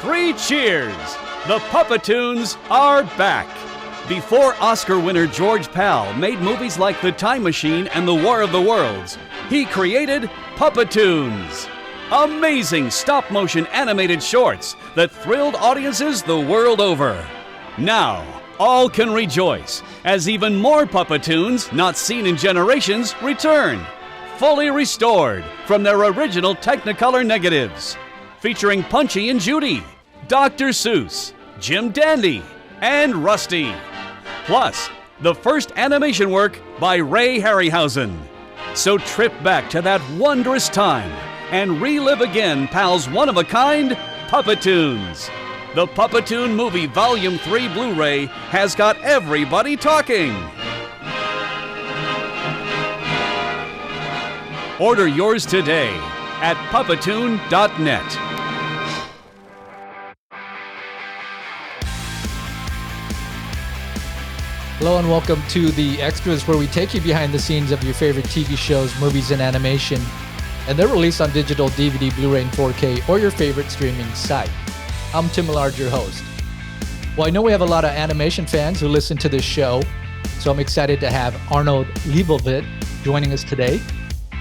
Three cheers! The PUPPETOONs are back! Before Oscar winner George Pal made movies like The Time Machine and The War of the Worlds, he created PUPPETOONs. Amazing stop-motion animated shorts that thrilled audiences the world over. Now, all can rejoice as even more PUPPETOONs not seen in generations return, fully restored from their original Technicolor negatives, featuring Punchy and Judy, Dr. Seuss, Jim Dandy, and Rusty. Plus, the first animation work by Ray Harryhausen. So trip back to that wondrous time and relive again Pal's one-of-a-kind PUPPETOONs. The PUPPETOON Movie Volume 3 Blu-ray has got everybody talking. Order yours today at puppetoon.net. Hello and welcome to The Extras, where we take you behind the scenes of your favorite TV shows, movies, and animation. And they're released on digital, DVD, Blu-ray, and 4K, or your favorite streaming site. I'm Tim Millard, your host. Well, I know we have a lot of animation fans who listen to this show, so I'm excited to have Arnold Leibovit joining us today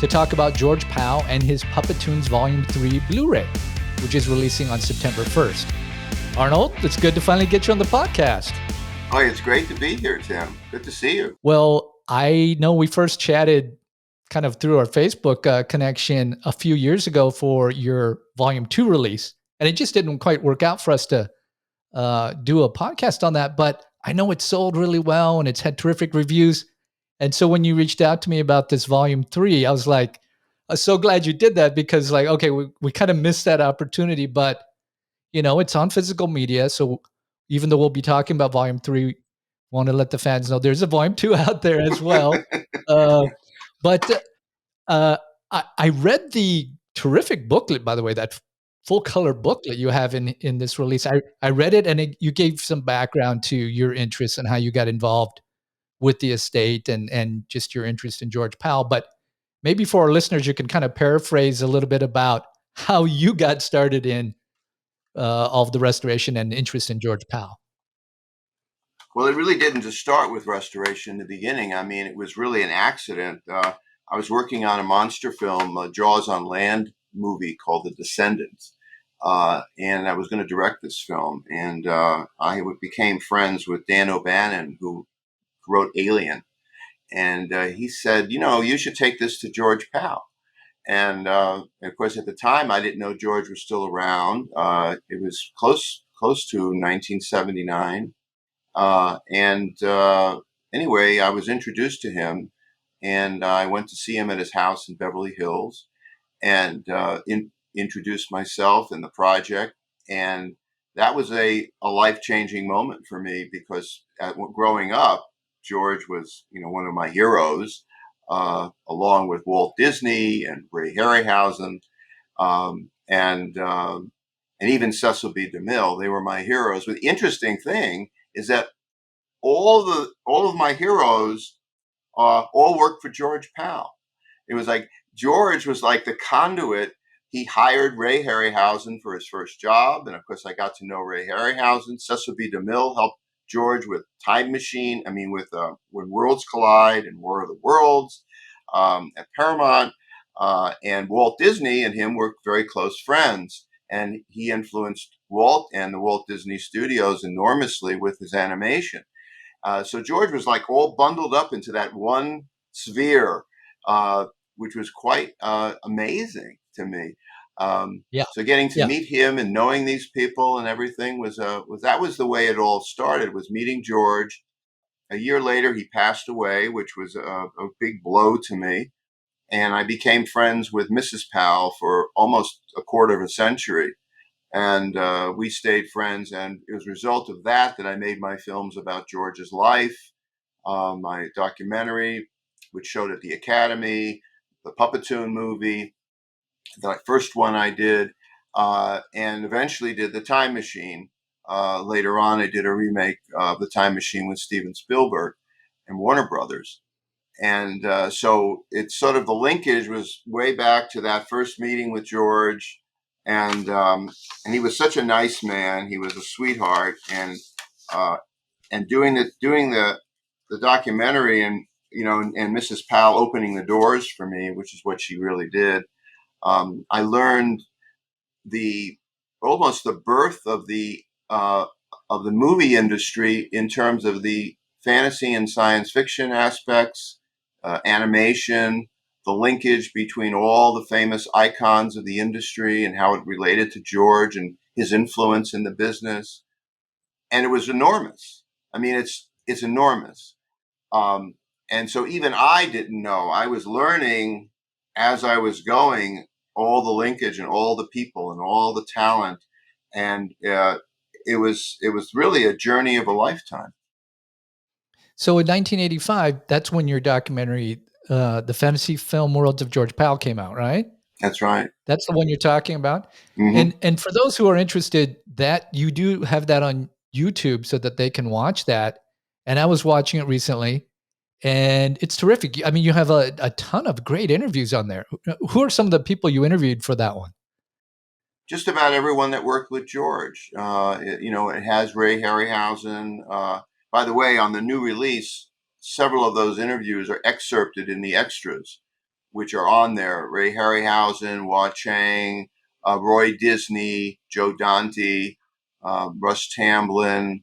to talk about George Pal and his PUPPETOONs Volume 3 Blu-ray, which is releasing on September 1st. Arnold, it's good to finally get you on the podcast. Oh, it's great to be here, Tim. Good to see you. Well, I know we first chatted kind of through our Facebook connection a few years ago for your Volume 2 release, and it just didn't quite work out for us to do a podcast on that, but I know it sold really well and it's had terrific reviews. And so when you reached out to me about this Volume 3, I was like, I'm so glad you did that because like, okay, we kind of missed that opportunity, but you know, it's on physical media. So even though we'll be talking about Volume 3, want to let the fans know there's a Volume 2 out there as well. But I read the terrific booklet, by the way, that full color booklet you have in this release. I read it, and you gave some background to your interests and how you got involved with the estate and just your interest in George Pal. But maybe for our listeners, you can kind of paraphrase a little bit about how you got started in all of the restoration and interest in George Pal. Well, it really didn't just start with restoration in the beginning. I mean, it was really an accident. I was working on a monster film, a Jaws on Land movie called The Descendants. And I was going to direct this film. And I became friends with Dan O'Bannon, who wrote Alien. And he said, you know, you should take this to George Pal. And of course, at the time, I didn't know George was still around. It was close to 1979. Anyway, I was introduced to him, and I went to see him at his house in Beverly Hills, and introduced myself and the project. And that was a life-changing moment for me because growing up, George was, you know, one of my heroes. Along with Walt Disney and Ray Harryhausen, and even Cecil B. DeMille. They were my heroes. But the interesting thing is that all of my heroes all worked for George Pal. It was like George was like the conduit. He hired Ray Harryhausen for his first job, and of course, I got to know Ray Harryhausen. Cecil B. DeMille helped George with Time Machine. I mean, with When Worlds Collide and War of the Worlds at Paramount. And Walt Disney and him were very close friends. And he influenced Walt and the Walt Disney Studios enormously with his animation. So George was like all bundled up into that one sphere, which was quite amazing to me. So getting to meet him and knowing these people and everything was the way it all started, was meeting George. A year later, he passed away, which was a big blow to me. And I became friends with Mrs. Pal for almost a quarter of a century. And we stayed friends. And it was a result of that I made my films about George's life, my documentary, which showed at the Academy, the PUPPETOON movie, the first one I did, and eventually did The Time Machine. Later on, I did a remake of The Time Machine with Steven Spielberg and Warner Brothers. And so it's sort of the linkage was way back to that first meeting with George, and he was such a nice man. He was a sweetheart, uh, and doing the documentary, and and Mrs. Powell opening the doors for me, which is what she really did. I learned the almost the birth of the movie industry in terms of the fantasy and science fiction aspects, animation, the linkage between all the famous icons of the industry and how it related to George and his influence in the business. And it was enormous. I mean, it's enormous. Um, and so even I didn't know. I was learning as I was going all the linkage and all the people and all the talent, and it was really a journey of a lifetime. So in 1985, that's when your documentary, The Fantasy Film Worlds of George Pal, came out, right? That's right. That's the one you're talking about. Hmm. And for those who are interested, that you do have that on YouTube so that they can watch that. And I was watching it recently, and it's terrific. I mean, you have a ton of great interviews on there. Who are some of the people you interviewed for that one? Just about everyone that worked with George. It has Ray Harryhausen. By the way, on the new release, several of those interviews are excerpted in the extras, which are on there. Ray Harryhausen, Hua Chang, Roy Disney, Joe Dante, Russ Tamblyn,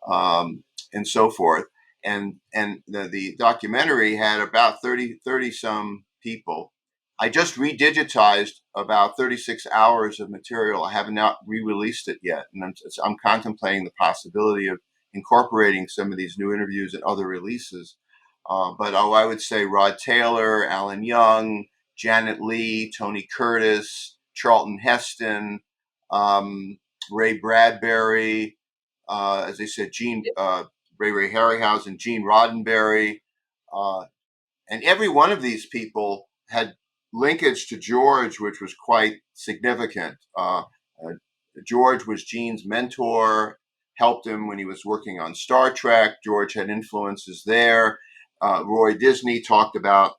and so forth. And the documentary had about 30 some people. I just redigitized about 36 hours of material. I have not re-released it yet, and I'm contemplating the possibility of incorporating some of these new interviews and other releases. But I would say Rod Taylor, Alan Young, Janet Leigh, Tony Curtis, Charlton Heston, um, Ray Bradbury, as I said, Ray Harryhausen, Gene Roddenberry, uh, and every one of these people had linkage to George, which was quite significant. George was Gene's mentor, helped him when he was working on Star Trek. George had influences there. Roy Disney talked about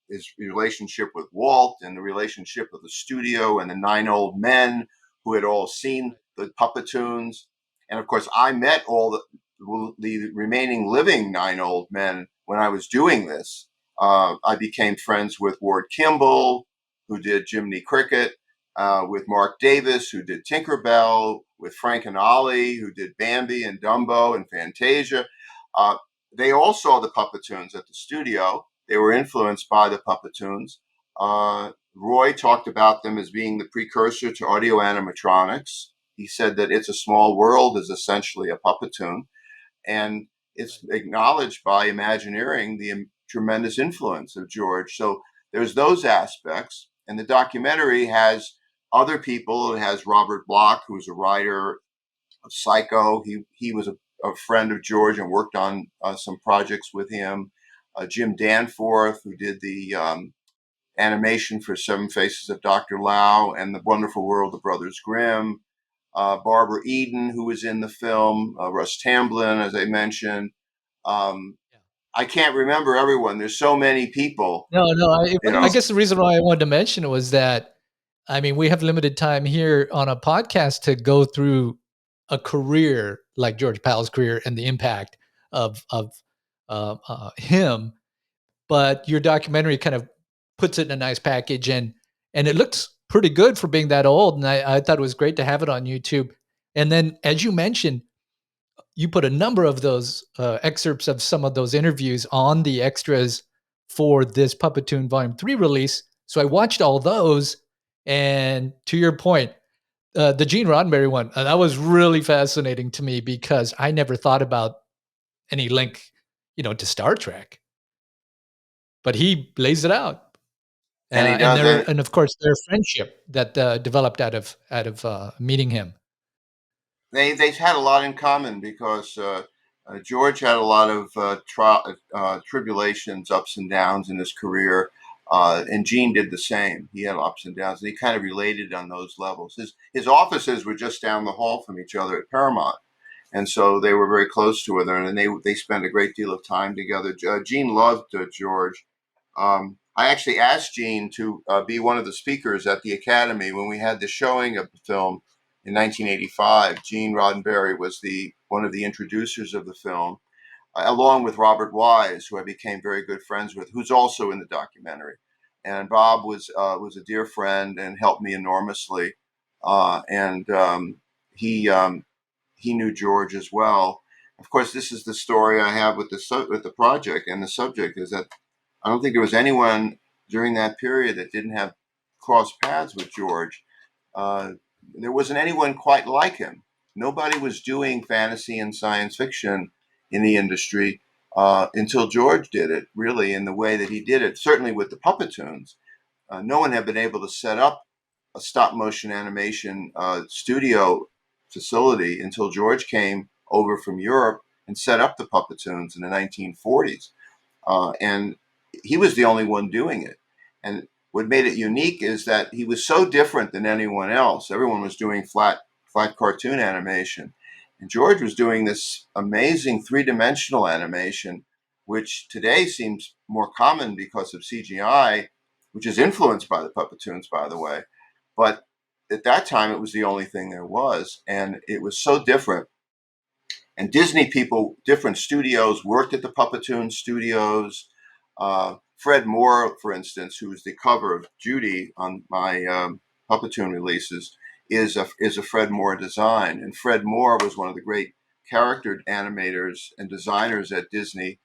his relationship with Walt and the relationship of the studio and the nine old men who had all seen the Puppetoons. And of course, I met all the remaining living nine old men when I was doing this. I became friends with Ward Kimball, who did Jiminy Cricket, with Mark Davis, who did Tinkerbell, with Frank and Ollie, who did Bambi and Dumbo and Fantasia. Uh, they all saw the Puppetoons at the studio. They were influenced by the Puppetoons. Roy talked about them as being the precursor to audio animatronics. He said that It's a Small World is essentially a Puppetoon, and it's acknowledged by Imagineering the tremendous influence of George. So there's those aspects, and the documentary has other people. It has Robert Bloch, who's a writer of Psycho. He was a friend of George and worked on some projects with him. Jim Danforth, who did the animation for Seven Faces of Dr. Lao and The Wonderful World of Brothers Grimm. Barbara Eden, who was in the film, Russ Tamblyn, as I mentioned. Um, I can't remember everyone. There's so many people, No, no. you I know. guess the reason why I wanted to mention it was that, I mean, we have limited time here on a podcast to go through a career like George Pal's career and the impact of him. But your documentary kind of puts it in a nice package, and it looks pretty good for being that old. And I thought it was great to have it on YouTube. And then, as you mentioned, you put a number of those excerpts of some of those interviews on the extras for this Puppetoon Volume 3 release. So I watched all those. And to your point, the Gene Roddenberry one, that was really fascinating to me because I never thought about any link, to Star Trek, but he lays it out. And he does. And of course their friendship that developed out of meeting him. They've had a lot in common because George had a lot of tribulations, ups and downs in his career, and Gene did the same. He had ups and downs, and he kind of related on those levels. His offices were just down the hall from each other at Paramount, and so they were very close to each other, and they spent a great deal of time together. Gene loved George. I actually asked Gene to be one of the speakers at the Academy when we had the showing of the film in 1985. Gene Roddenberry was one of the introducers of the film, along with Robert Wise, who I became very good friends with, who's also in the documentary. And Bob was a dear friend and helped me enormously. And he knew George as well. Of course, this is the story I have with the project, and the subject is that I don't think there was anyone during that period that didn't have crossed paths with George. Uh, there wasn't anyone quite like him. Nobody was doing fantasy and science fiction in the industry until George did it, really, in the way that he did it, certainly with the PUPPETOONs. No one had been able to set up a stop motion animation studio facility until George came over from Europe and set up the PUPPETOONs in the 1940s. And he was the only one doing it. And what made it unique is that he was so different than anyone else. Everyone was doing flat cartoon animation. And George was doing this amazing three-dimensional animation, which today seems more common because of CGI, which is influenced by the PUPPETOONs, by the way. But at that time, it was the only thing there was. And it was so different. And Disney people, different studios, worked at the PUPPETOON studios. Fred Moore, for instance, who was the cover of Judy on my PUPPETOON releases, is a Fred Moore design. And Fred Moore was one of the great character animators and designers at Disney,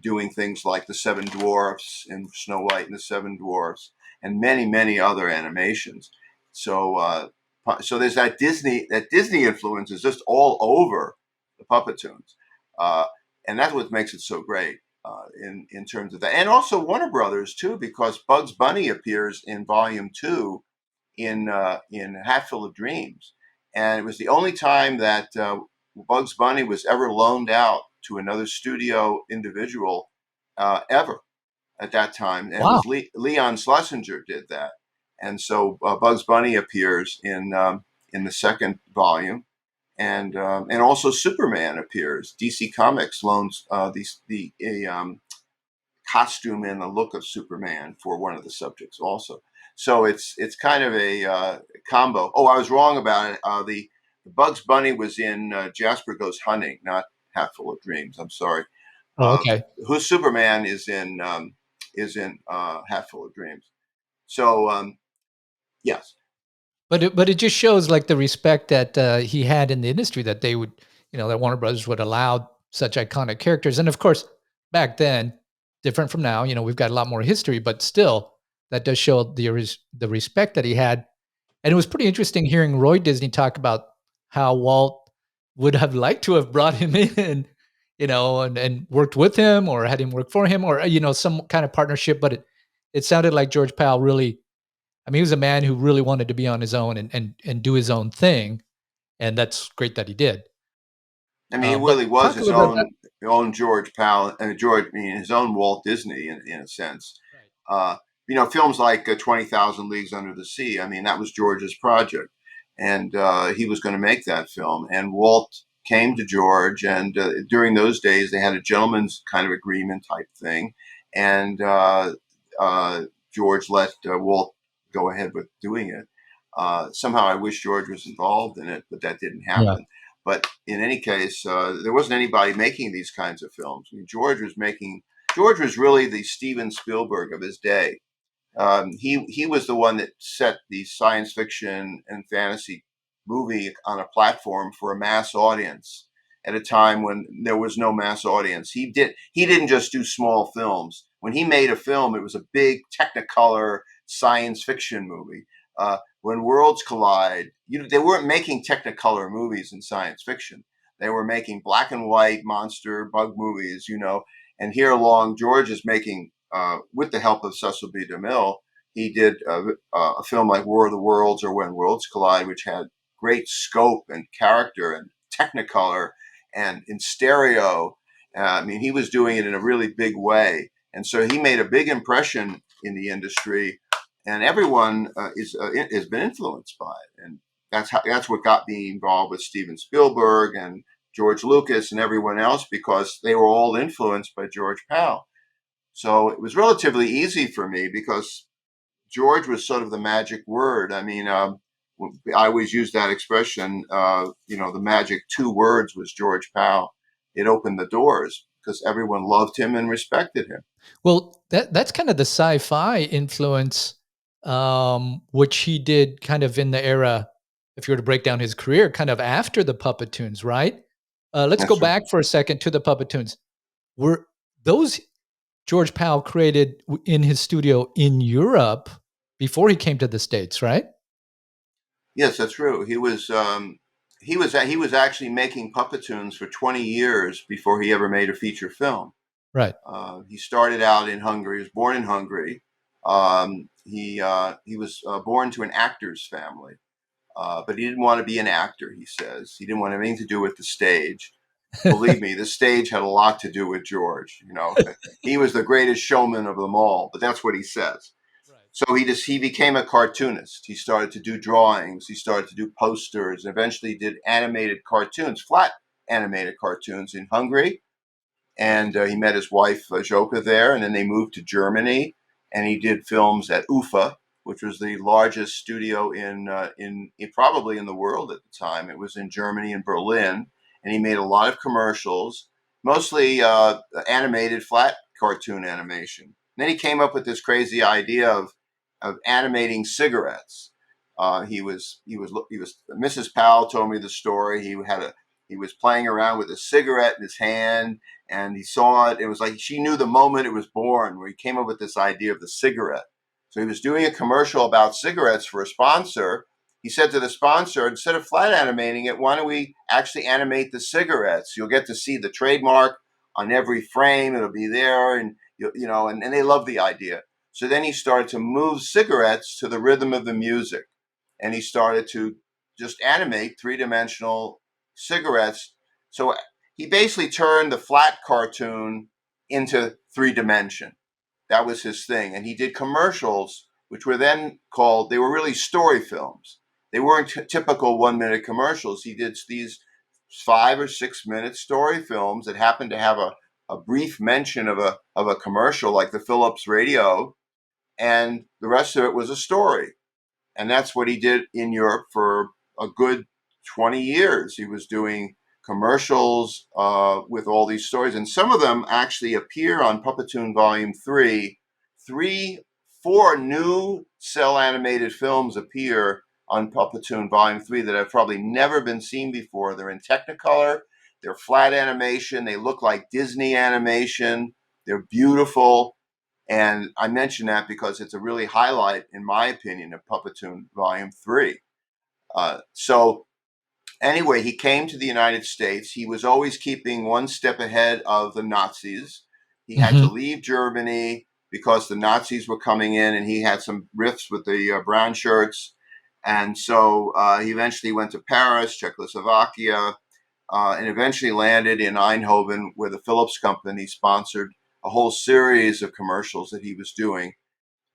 doing things like the Seven Dwarfs and Snow White and the Seven Dwarfs, and many, many other animations. So there's that Disney influence is just all over the PUPPETOONs, and that's what makes it so great in terms of that. And also Warner Brothers too, because Bugs Bunny appears in Volume 2 in Hatful of Dreams, and it was the only time that Bugs Bunny was ever loaned out to another studio individual ever at that time, and Wow. it was Leon Schlesinger did that, and so Bugs Bunny appears in the second volume, and also Superman appears. DC Comics loans the costume and the look of Superman for one of the subjects also. So it's kind of a combo. Oh, I was wrong about it. The Bugs Bunny was in Jasper Goes Hunting, not Hatful of Dreams. I'm sorry. Oh, okay. Whose Superman is in Hatful of Dreams. So yes. But it just shows like the respect that he had in the industry, that they would, that Warner Brothers would allow such iconic characters. And of course, back then, different from now, we've got a lot more history, but still, that does show the respect that he had. And it was pretty interesting hearing Roy Disney talk about how Walt would have liked to have brought him in, and worked with him, or had him work for him, or some kind of partnership. But it sounded like George Pal really, I mean, he was a man who really wanted to be on his own and do his own thing, and that's great that he did. I mean, he But really was talk a his little bit about own George Pal, George, I mean, his own Walt Disney in a sense. right. Uh, films like 20,000 Leagues Under the Sea. I mean, that was George's project, and he was going to make that film. And Walt came to George, and during those days, they had a gentleman's kind of agreement type thing, and George let Walt go ahead with doing it. Somehow, I wish George was involved in it, but that didn't Yeah. happen. But in any case, there wasn't anybody making these kinds of films. I mean, George was really the Steven Spielberg of his day. He was the one that set the science fiction and fantasy movie on a platform for a mass audience at a time when there was no mass audience. He didn't just do small films. When he made a film, it was a big Technicolor science fiction movie. When worlds collide, they weren't making Technicolor movies in science fiction. They were making black and white monster bug movies, And here along, George is making, with the help of Cecil B. DeMille, he did a film like War of the Worlds or When Worlds Collide, which had great scope and character and Technicolor and in stereo. I mean, he was doing it in a really big way. And so he made a big impression in the industry, and everyone has been influenced by it. And that's what got me involved with Steven Spielberg and George Lucas and everyone else, because they were all influenced by George Pal. So it was relatively easy for me because George was sort of the magic word. I mean, I always use that expression, the magic two words was George Powell. It opened the doors because everyone loved him and respected him. Well, that's kind of the sci-fi influence, which he did kind of in the era, if you were to break down his career, kind of after the Puppetoons, right? Let's go That's right. back for a second to the Puppetoons. Were those George Powell created in his studio in Europe before he came to the States, right? Yes, that's true. He was actually making Puppetoons for 20 years before he ever made a feature film. Right. He started out in Hungary. He was born in Hungary. He was born to an actor's family, but he didn't want to be an actor. He says he didn't want anything to do with the stage. Believe me, the stage had a lot to do with George. He was the greatest showman of them all. But that's what he says. Right. So he became a cartoonist. He started to do drawings. He started to do posters, and eventually did animated cartoons, flat animated cartoons in Hungary. And he met his wife Joka there, and then they moved to Germany. And he did films at UFA, which was the largest studio in probably in the world at the time. It was in Germany and Berlin, and he made a lot of commercials, mostly animated flat cartoon animation. And then he came up with this crazy idea of animating cigarettes. Mrs. Powell told me the story. He was playing around with a cigarette in his hand, and he saw it. It was like she knew the moment it was born, where he came up with this idea of the cigarette. So he was doing a commercial about cigarettes for a sponsor. He said to the sponsor, instead of flat animating it, why don't we actually animate the cigarettes? You'll get to see the trademark on every frame. It'll be there, and and they love the idea. So then he started to move cigarettes to the rhythm of the music, and he started to just animate three-dimensional cigarettes. So he basically turned the flat cartoon into three-dimension. That was his thing. And he did commercials, which were then they were really story films. They weren't typical 1-minute commercials. He did these 5 or 6 minute story films that happened to have a brief mention of a commercial, like the Philips radio, and the rest of it was a story. And that's what he did in Europe for a good 20 years. He was doing commercials with all these stories, and some of them actually appear on Puppetoon Volume 3. 4 new cell animated films appear on Puppetoon Volume 3 that have probably never been seen before. They're in Technicolor, they're flat animation, they look like Disney animation, they're beautiful. And I mention that because it's a really highlight, in my opinion, of Puppetoon Volume 3. So anyway, he came to the United States. He was always keeping one step ahead of the Nazis. He had to leave Germany because the Nazis were coming in, and he had some rifts with the brown shirts. And so he eventually went to Paris, Czechoslovakia, and eventually landed in Eindhoven, where the Philips company sponsored a whole series of commercials that he was doing.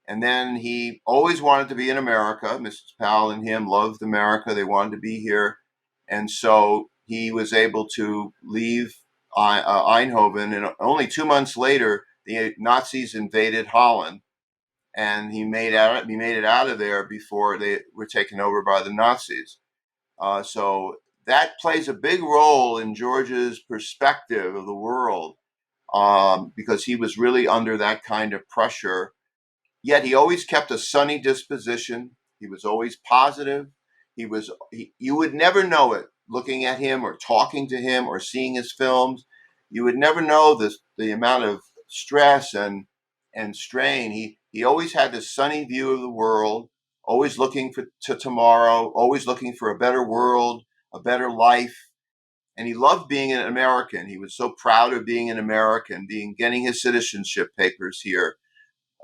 And then he always wanted to be in America. Mrs. Powell and him loved America. They wanted to be here. And so he was able to leave Eindhoven. And only 2 months later, the Nazis invaded Holland. And he made it out of there before they were taken over by the Nazis. So that plays a big role in George's perspective of the world, because he was really under that kind of pressure. Yet he always kept a sunny disposition. He was always positive. You would never know it looking at him or talking to him or seeing his films. You would never know the amount of stress and strain. He always had this sunny view of the world, always looking to tomorrow, always looking for a better world, a better life. And he loved being an American. He was so proud of being an American, getting his citizenship papers here.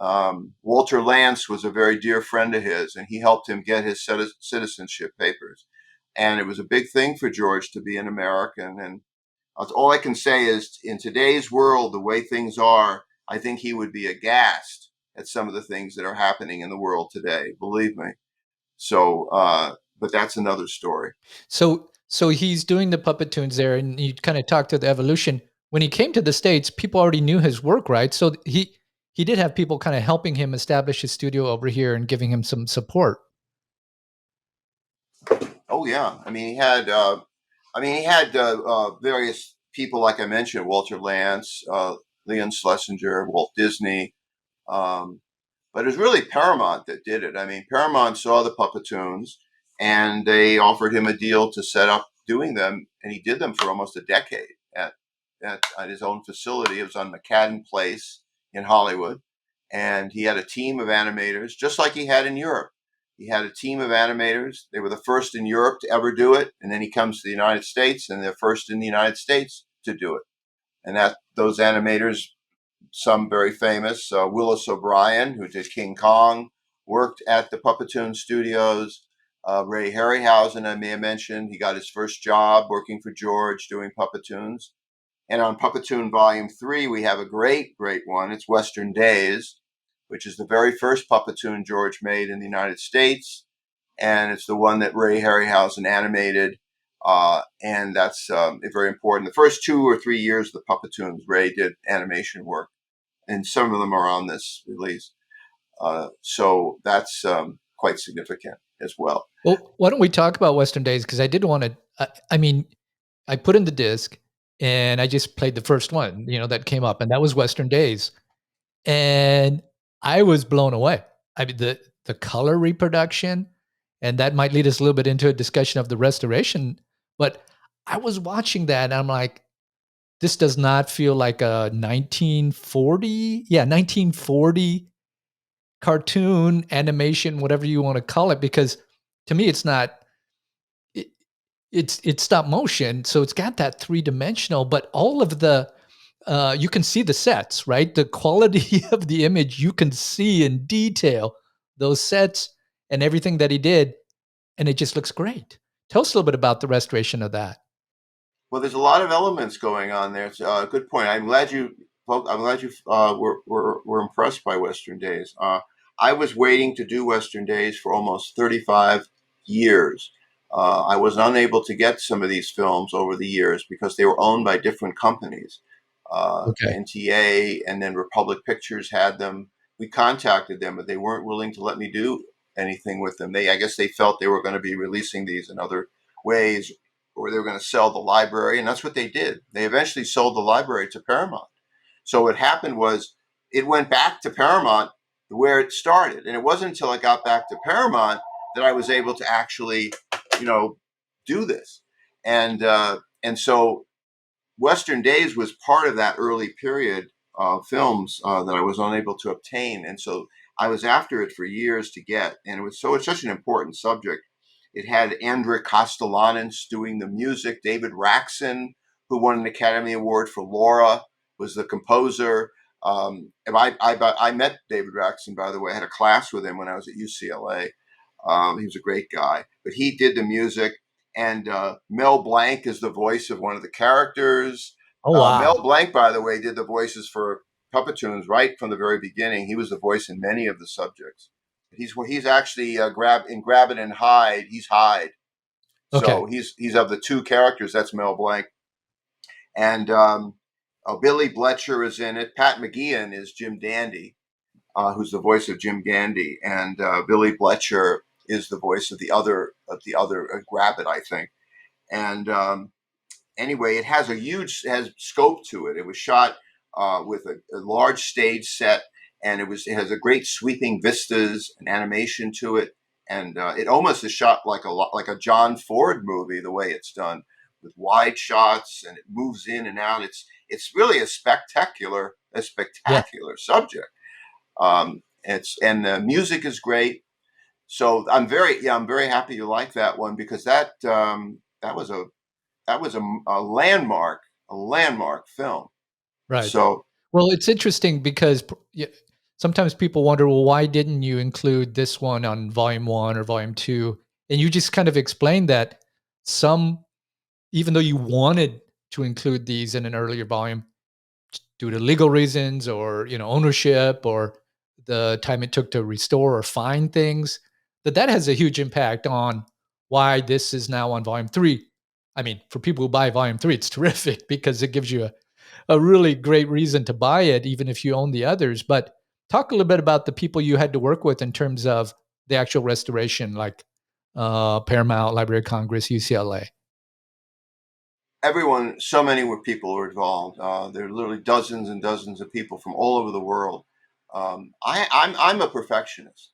Walter Lantz was a very dear friend of his, and he helped him get his citizenship papers. And it was a big thing for George to be an American. And all I can say is, in today's world, the way things are, I think he would be aghast at some of the things that are happening in the world today. Believe me. So, but that's another story. So he's doing the Puppetoons there, and you kind of talked to the evolution. When he came to the States, people already knew his work, right? So he did have people kind of helping him establish his studio over here and giving him some support. Oh yeah, I mean he had various people like I mentioned, Walter Lantz, Leon Schlesinger, Walt Disney. Um, but it was really Paramount that did it. I mean, Paramount saw the Puppetoons, and they offered him a deal to set up doing them, and he did them for almost a decade at his own facility. It was on McCadden Place in Hollywood, and he had a team of animators, just like he had in Europe. He had a team of animators. They were the first in Europe to ever do it, and then he comes to the United States, and they're first in the United States to do it. And that those animators, some very famous, Willis O'Brien, who did King Kong, worked at the Puppetoon studios. Ray Harryhausen, I may have mentioned, he got his first job working for George doing Puppetoons. And on Puppetoon Volume 3, we have a great, great one. It's Western Days, which is the very first Puppetoon George made in the United States. And it's the one that Ray Harryhausen animated. And that's very important. The first 2 or 3 years of the Puppetoons, Ray did animation work, and some of them are on this release. So that's quite significant as well. Well, why don't we talk about Western Days? Because I did want to, I mean, I put in the disc and I just played the first one, that came up, and that was Western Days. And I was blown away. I mean, the color reproduction, and that might lead us a little bit into a discussion of the restoration. But I was watching that and I'm like, this does not feel like a 1940 cartoon, animation, whatever you want to call it, because to me, it's not, it's stop motion. So it's got that 3-dimensional, but all of the, you can see the sets, right? The quality of the image, you can see in detail those sets and everything that he did. And it just looks great. Tell us a little bit about the restoration of that. Well, there's a lot of elements going on there. It's a good point. I'm glad you were impressed by Western Days. I was waiting to do Western Days for almost 35 years. I was unable to get some of these films over the years because they were owned by different companies. Okay. NTA and then Republic Pictures had them. We contacted them, but they weren't willing to let me do anything with them. I guess they felt they were going to be releasing these in other ways, or they were going to sell the library, and that's what they did. They eventually sold the library to Paramount. So what happened was it went back to Paramount where it started, and it wasn't until I got back to Paramount that I was able to actually, do this. And so Western Days was part of that early period of films that I was unable to obtain, and so I was after it for years to get. And it's such an important subject. It had Andrei Kostelanins doing the music. David Raksin, who won an Academy Award for Laura, was the composer. And I met David Raksin, by the way. I had a class with him when I was at UCLA. He was a great guy. But he did the music. And Mel Blanc is the voice of one of the characters. Oh, wow. Mel Blanc, by the way, did the voices for Puppetoons right from the very beginning. He was the voice in many of the subjects. He's actually in Grab It and Hide. He's Hyde. So Okay. he's of the two characters. That's Mel Blanc. And Billy Bletcher is in it. Pat McGeehan is Jim Dandy, who's the voice of Jim Gandy, and Billy Bletcher is the voice of the other Grab It, I think. And anyway, it has has scope to it. It was shot with a large stage set, and it has a great sweeping vistas and animation to it, and it almost is shot like a John Ford movie, the way it's done, with wide shots, and it moves in and out. It's really a spectacular subject. And the music is great. So I'm very happy you like that one, because that was a landmark film. Right. So, well, it's interesting because sometimes people wonder, well, why didn't you include this one on volume 1 or volume 2? And you just kind of explained that even though you wanted to include these in an earlier volume due to legal reasons or, ownership or the time it took to restore or find things, that has a huge impact on why this is now on volume 3. I mean, for people who buy volume 3, it's terrific because it gives you a really great reason to buy it, even if you own the others. But Talk a little bit about the people you had to work with in terms of the actual restoration, like Paramount, Library of Congress, UCLA. Everyone, so many people were involved. There are literally dozens and dozens of people from all over the world. I'm a perfectionist.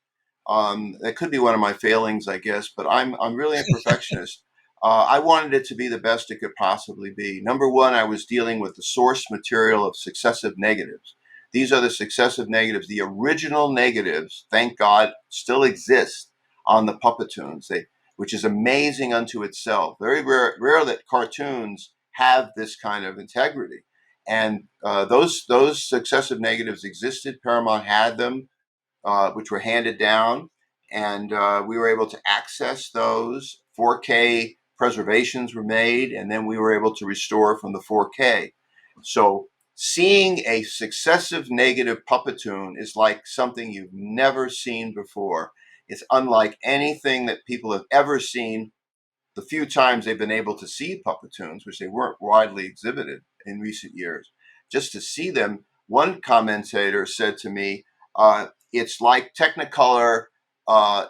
That could be one of my failings, I guess, but I'm really a perfectionist. I wanted it to be the best it could possibly be. Number one, I was dealing with the source material of successive negatives. These are the successive negatives. The original negatives, thank God, still exist on the Puppetoons. Which is amazing unto itself. Very rare that cartoons have this kind of integrity. And those successive negatives existed. Paramount had them, which were handed down, and we were able to access those. 4K preservations were made, and then we were able to restore from the 4K. So seeing a successive negative Puppetoon is like something you've never seen before. It's unlike anything that people have ever seen the few times they've been able to see Puppetoons, which they weren't widely exhibited in recent years. Just to see them, one commentator said to me, it's like Technicolor,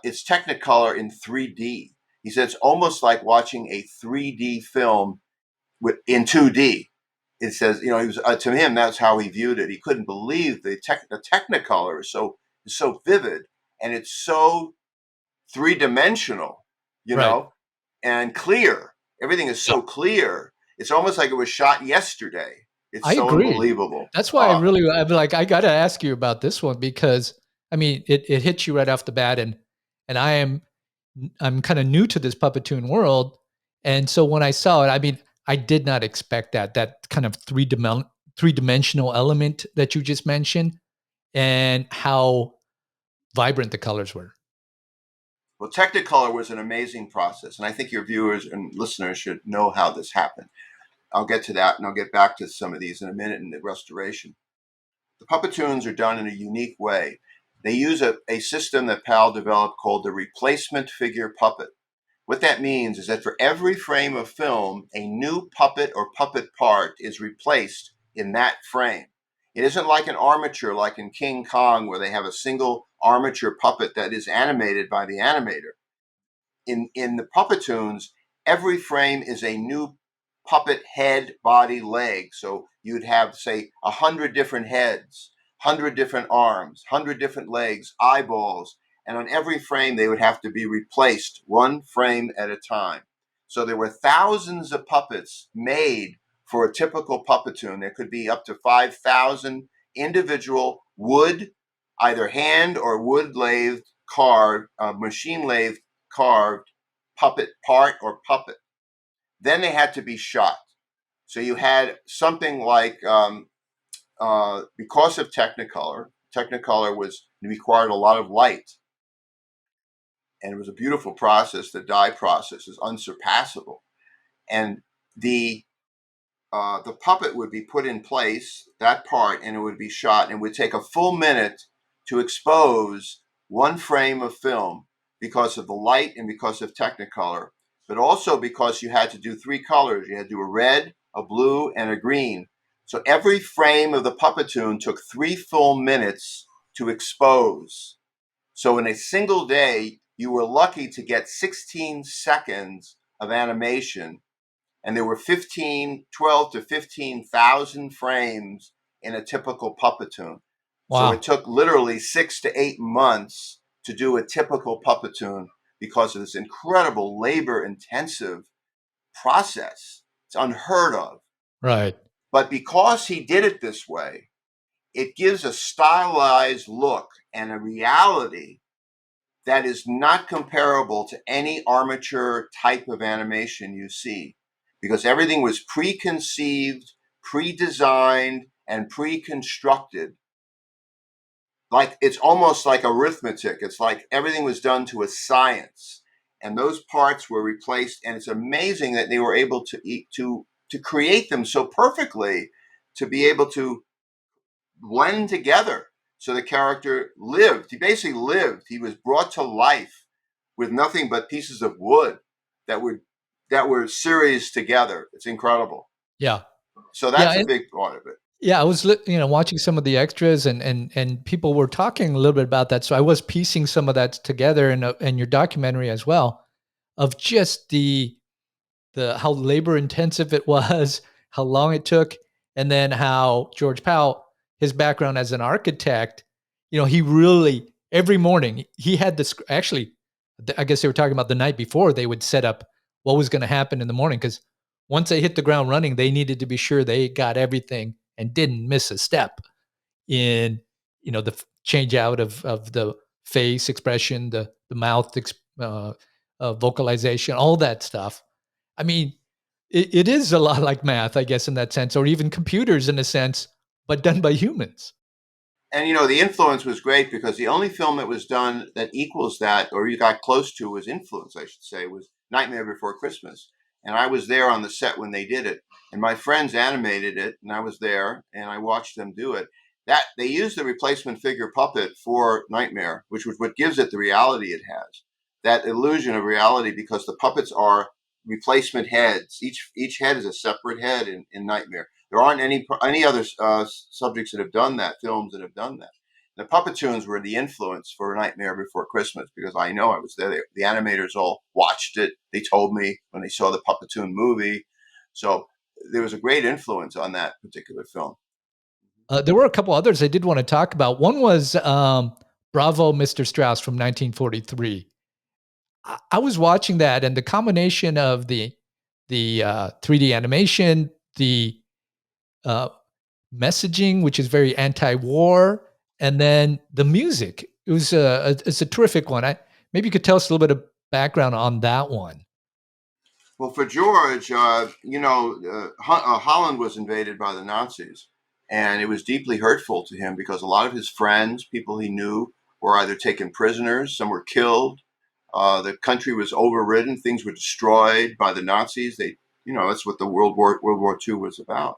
it's Technicolor in 3D. He said it's almost like watching a 3D film in 2D. It says, he was to him, that's how he viewed it. He couldn't believe the Technicolor is so vivid, and it's so three-dimensional, Right. and clear. Everything is so clear. It's almost like it was shot yesterday. It's I so agree. unbelievable. That's why I got to ask you about this one, because I mean, it hits you right off the bat, and I'm kind of new to this Puppetoon world. And so when I saw it, I mean, I did not expect that kind of three-dimensional element that you just mentioned, and how vibrant the colors were. Well, Technicolor was an amazing process, and I think your viewers and listeners should know how this happened. I'll get to that, and I'll get back to some of these in a minute in the restoration. The Puppetoons are done in a unique way. They use a system that Pal developed called the replacement figure puppet. What that means is that for every frame of film, a new puppet or puppet part is replaced in that frame. It isn't like an armature, like in King Kong, where they have a single armature puppet that is animated by the animator. In the Puppetoons, every frame is a new puppet head, body, leg. So you'd have, say, 100 different heads, 100 different arms, 100 different legs, eyeballs, and on every frame they would have to be replaced one frame at a time. So there were thousands of puppets made for a typical Puppetoon. There could be up to 5,000 individual wood, either hand or wood lathed, carved, machine lathed, carved puppet part or puppet. Then they had to be shot. So you had something like, because of Technicolor required a lot of light, and it was a beautiful process. The dye process is unsurpassable, and the puppet would be put in place, that part, and it would be shot, and it would take a full minute to expose one frame of film because of the light and because of Technicolor, but also because you had to do three colors. You had to do a red, a blue, and a green. So every frame of the Puppetoon took 3 full minutes to expose. So in a single day, you were lucky to get 16 seconds of animation, and there were 12 to 15,000 frames in a typical Puppetoon. Wow. So it took literally 6 to 8 months to do a typical Puppetoon because of this incredible labor-intensive process. It's unheard of. Right. But because he did it this way, it gives a stylized look and a reality that is not comparable to any armature type of animation you see, because everything was preconceived, pre-designed, and pre-constructed. Like, it's almost like arithmetic. It's like everything was done to a science, and those parts were replaced. And it's amazing that they were able to create them so perfectly, to be able to blend together. So the character lived. He basically lived. He was brought to life with nothing but pieces of wood that were series together. It's incredible. Yeah. So that's Yeah. a big part of it. Yeah, I was watching some of the extras, and people were talking a little bit about that. So I was piecing some of that together in your documentary as well, of just the how labor intensive it was, how long it took, and then how George Pal, his background as an architect, he really every morning he had this. Actually, I guess they were talking about the night before they would set up what was going to happen in the morning, because once they hit the ground running, they needed to be sure they got everything and didn't miss a step in the change out of the face expression, the mouth vocalization, all that stuff. I mean, it is a lot like math, I guess, in that sense, or even computers in a sense, but done by humans. And the influence was great because the only film that was done that equals that, or you got close to, was influence, I should say, was Nightmare Before Christmas. And I was there on the set when they did it, and my friends animated it, and I was there and I watched them do it. That they used the replacement figure puppet for Nightmare, which was what gives it the reality it has. That illusion of reality, because the puppets are replacement heads. Each head is a separate head in Nightmare. There aren't any other subjects that have done that, films that have done that. The PUPPETOONs were the influence for Nightmare Before Christmas because I know I was there. The animators all watched it. They told me when they saw the PUPPETOON movie. So there was a great influence on that particular film. There were a couple others I did want to talk about. One was Bravo, Mr. Strauss from 1943. I was watching that, and the combination of the 3D animation, the uh, messaging, which is very anti-war, and then the music. It was it's a terrific one. Maybe you could tell us a little bit of background on that one. Well, for George, Holland was invaded by the Nazis, and it was deeply hurtful to him because a lot of his friends, people he knew, were either taken prisoners, some were killed. The country was overridden; things were destroyed by the Nazis. That's what the World War II was about.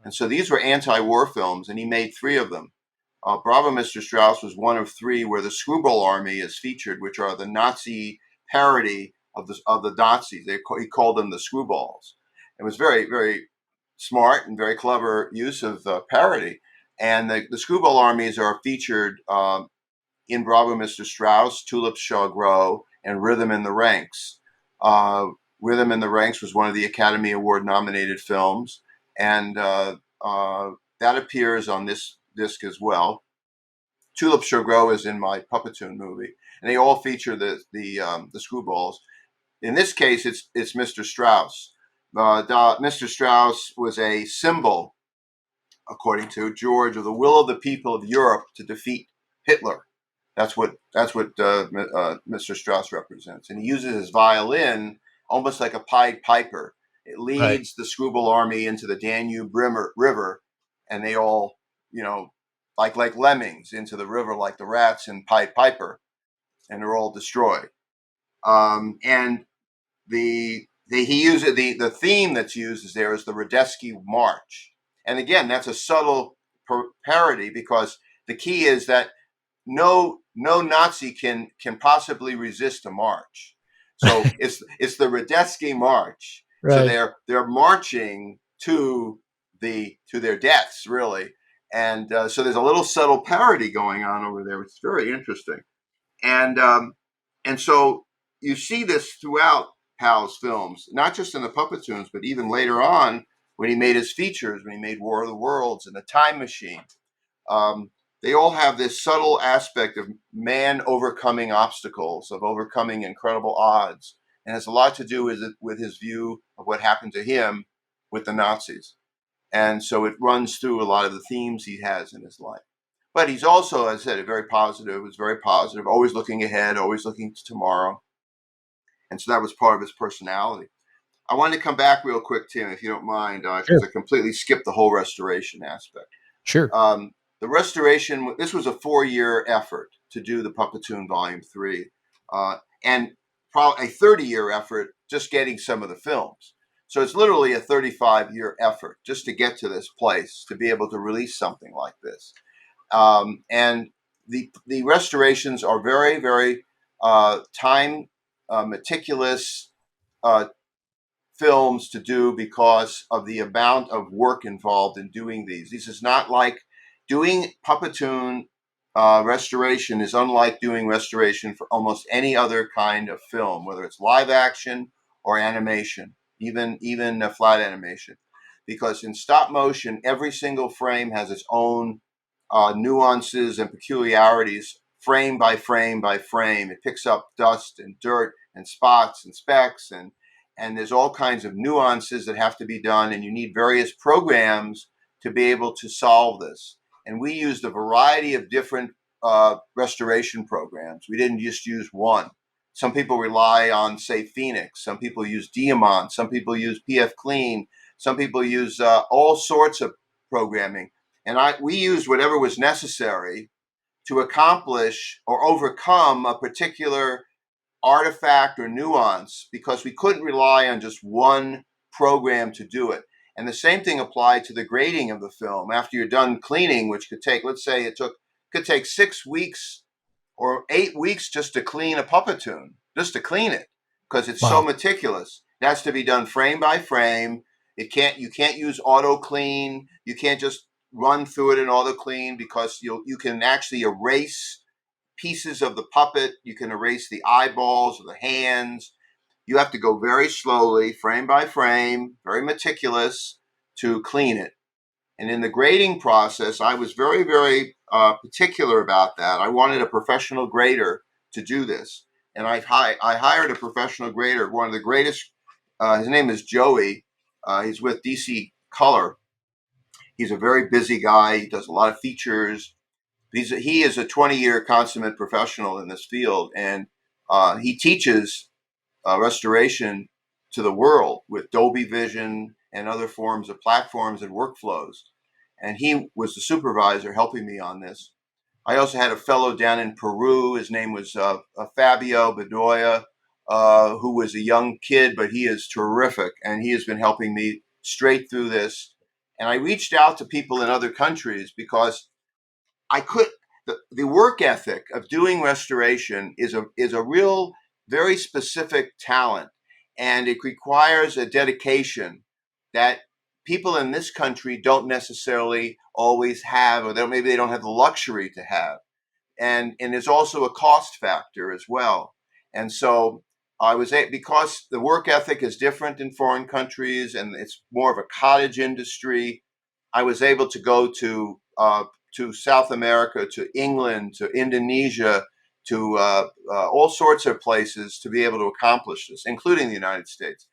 And so these were anti-war films, and he made three of them. Bravo, Mr. Strauss was one of three where the Screwball Army is featured, which are the Nazi parody of the Nazis. He called them the Screwballs. It was very, very smart and very clever use of parody. And the Screwball Armies are featured in Bravo, Mr. Strauss, Tulips Shall Grow, and Rhythm in the Ranks. Rhythm in the Ranks was one of the Academy Award nominated films, and that appears on this disc as well. Tulip Shall Grow is in my PUPPETOON movie, and they all feature the Screwballs. In this case, it's Mr. Strauss. Mr. Strauss was a symbol, according to George, of the will of the people of Europe to defeat Hitler. That's what Mr. Strauss represents, and he uses his violin almost like a Pied Piper. It Right. leads the Screwball Army into the Danube River, and they all, like lemmings, into the river like the rats in Pied Piper, and they're all destroyed. And he uses the theme that's used is there is the Radetzky March, and again that's a subtle parody because the key is that no Nazi can possibly resist a march. So it's the Radetzky March. So Right. they're marching to their deaths, really, and so there's a little subtle parody going on over there. It's very interesting, and so you see this throughout Pal's films, not just in the PUPPETOONs, but even later on when he made his features, when he made War of the Worlds and The Time Machine. Um, they all have this subtle aspect of man overcoming obstacles, of overcoming incredible odds, and has a lot to do with his view of what happened to him with the Nazis. And so it runs through a lot of the themes he has in his life. But he's also, as I said, was very positive, always looking ahead, always looking to tomorrow. And so that was part of his personality. I wanted to come back real quick, Tim, if you don't mind, Sure. because I completely skipped the whole restoration aspect. Sure. The restoration, this was a 4-year effort to do the PUPPETOON Volume 3, and probably a 30-year effort just getting some of the films. So it's literally a 35-year effort just to get to this place, to be able to release something like this. And the restorations are very, very time meticulous, uh, films to do because of the amount of work involved in doing these. This is not like doing Puppetoon restoration is unlike doing restoration for almost any other kind of film, whether it's live action or animation, even flat animation. Because in stop motion, every single frame has its own nuances and peculiarities, frame by frame by frame. It picks up dust and dirt and spots and specks, and there's all kinds of nuances that have to be done, and you need various programs to be able to solve this. And we used a variety of different restoration programs. We didn't just use one. Some people rely on, say, Phoenix. Some people use Diamond. Some people use PF Clean. Some people use all sorts of programming. And we used whatever was necessary to accomplish or overcome a particular artifact or nuance, because we couldn't rely on just one program to do it. And the same thing applied to the grading of the film. After you're done cleaning, which could take, let's say could take 6 weeks or 8 weeks just to clean a Puppetoon, just to clean it, because it's so meticulous. It has to be done frame by frame. You can't use auto clean. You can't just run through it in auto clean, because you can actually erase pieces of the puppet. You can erase the eyeballs or the hands. You have to go very slowly, frame by frame, very meticulous to clean it. And in the grading process, I was very, very particular about that. I wanted a professional grader to do this. And I hired a professional grader, one of the greatest. His name is Joey. He's with DC Color. He's a very busy guy. He does a lot of features. He is a 20-year consummate professional in this field, and he teaches restoration to the world with Dolby Vision and other forms of platforms and workflows. And he was the supervisor helping me on this. I also had a fellow down in Peru. His name was Fabio Bedoya, who was a young kid, but he is terrific, and he has been helping me straight through this. And I reached out to people in other countries because the work ethic of doing restoration is a real, very specific talent, and it requires a dedication that people in this country don't necessarily always have, or maybe they don't have the luxury to have. And there's also a cost factor as well. And so because the work ethic is different in foreign countries and it's more of a cottage industry, I was able to go to South America, to England, to Indonesia, to all sorts of places to be able to accomplish this, including the United States.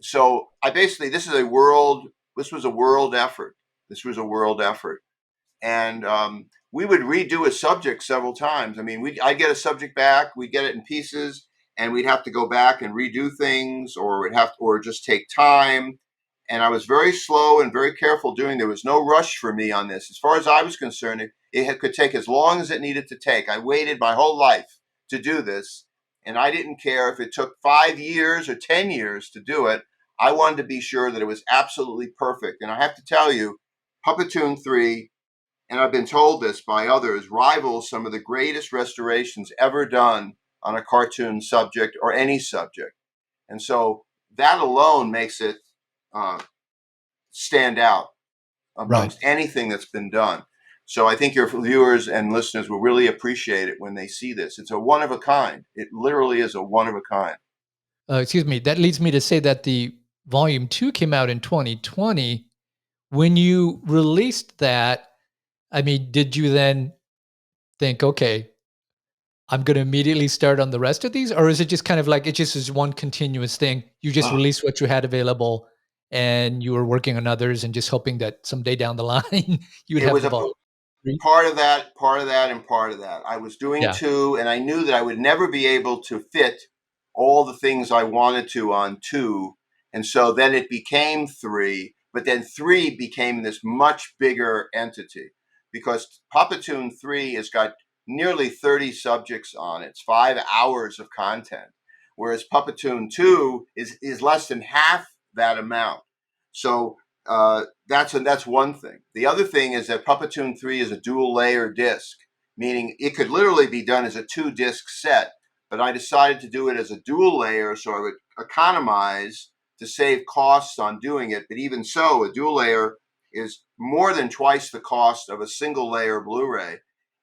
So this was a world effort. This was a world effort. And we would redo a subject several times. I mean, I'd get a subject back, we'd get it in pieces, and we'd have to go back and redo things, or just take time. And I was very slow and very careful doing. There was no rush for me on this. As far as I was concerned, could take as long as it needed to take. I waited my whole life to do this, and I didn't care if it took 5 years or 10 years to do it. I wanted to be sure that it was absolutely perfect. And I have to tell you, Puppetoon 3, and I've been told this by others, rivals some of the greatest restorations ever done on a cartoon subject or any subject. And so that alone makes it stand out amongst anything that's been done. So I think your viewers and listeners will really appreciate it when they see this. It's a one of a kind. It literally is a one of a kind. Excuse me. That leads me to say that the volume 2 came out in 2020. When you released that, I mean, did you then think, okay, I'm going to immediately start on the rest of these? Or is it just kind of like, it just is one continuous thing? You just released what you had available and you were working on others and just hoping that someday down the line you would have the volume. Part of that, and part of that. I was doing 2, and I knew that I would never be able to fit all the things I wanted to on 2. And so then it became 3, but then 3 became this much bigger entity, because Puppetoon 3 has got nearly 30 subjects on it. It's 5 hours of content, whereas Puppetoon 2 is less than half that amount. So that's one thing. The other thing is that Puppetoon 3 is a dual layer disc, meaning it could literally be done as a 2-disc set, but I decided to do it as a dual layer so I would economize to save costs on doing it. But even so, a dual layer is more than twice the cost of a single layer Blu-ray,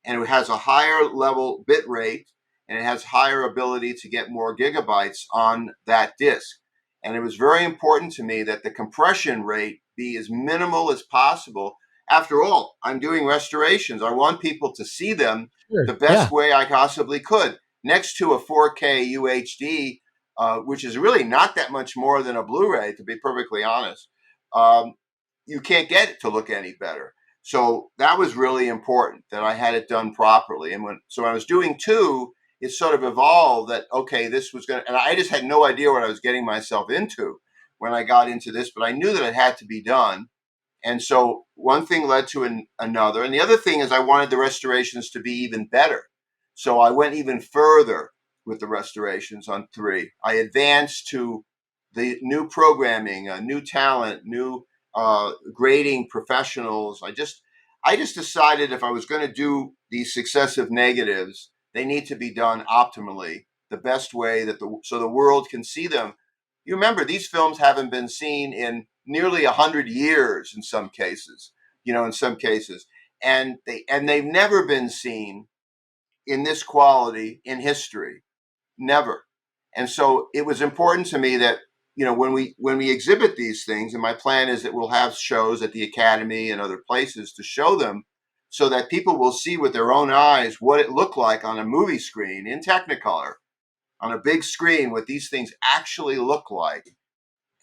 and it has a higher level bit rate, and it has higher ability to get more gigabytes on that disc. And it was very important to me that the compression rate be as minimal as possible. After all, I'm doing restorations. I want people to see them Sure. the best Yeah. way I possibly could. Next to a 4K UHD, which is really not that much more than a Blu-ray, to be perfectly honest, you can't get it to look any better. So that was really important that I had it done properly. And when I was doing 2, it sort of evolved that, okay, this was going to, and I just had no idea what I was getting myself into when I got into this, but I knew that it had to be done. And so one thing led to another. And the other thing is I wanted the restorations to be even better. So I went even further with the restorations on 3. I advanced to the new programming, new talent, new grading professionals. I just decided if I was going to do these successive negatives, they need to be done optimally, the best way so the world can see them. You remember, these films haven't been seen in nearly 100 years in some cases, and they've never been seen in this quality in history, never. And so it was important to me that, when we exhibit these things, and my plan is that we'll have shows at the Academy and other places to show them, so that people will see with their own eyes what it looked like on a movie screen in Technicolor, on a big screen, what these things actually look like.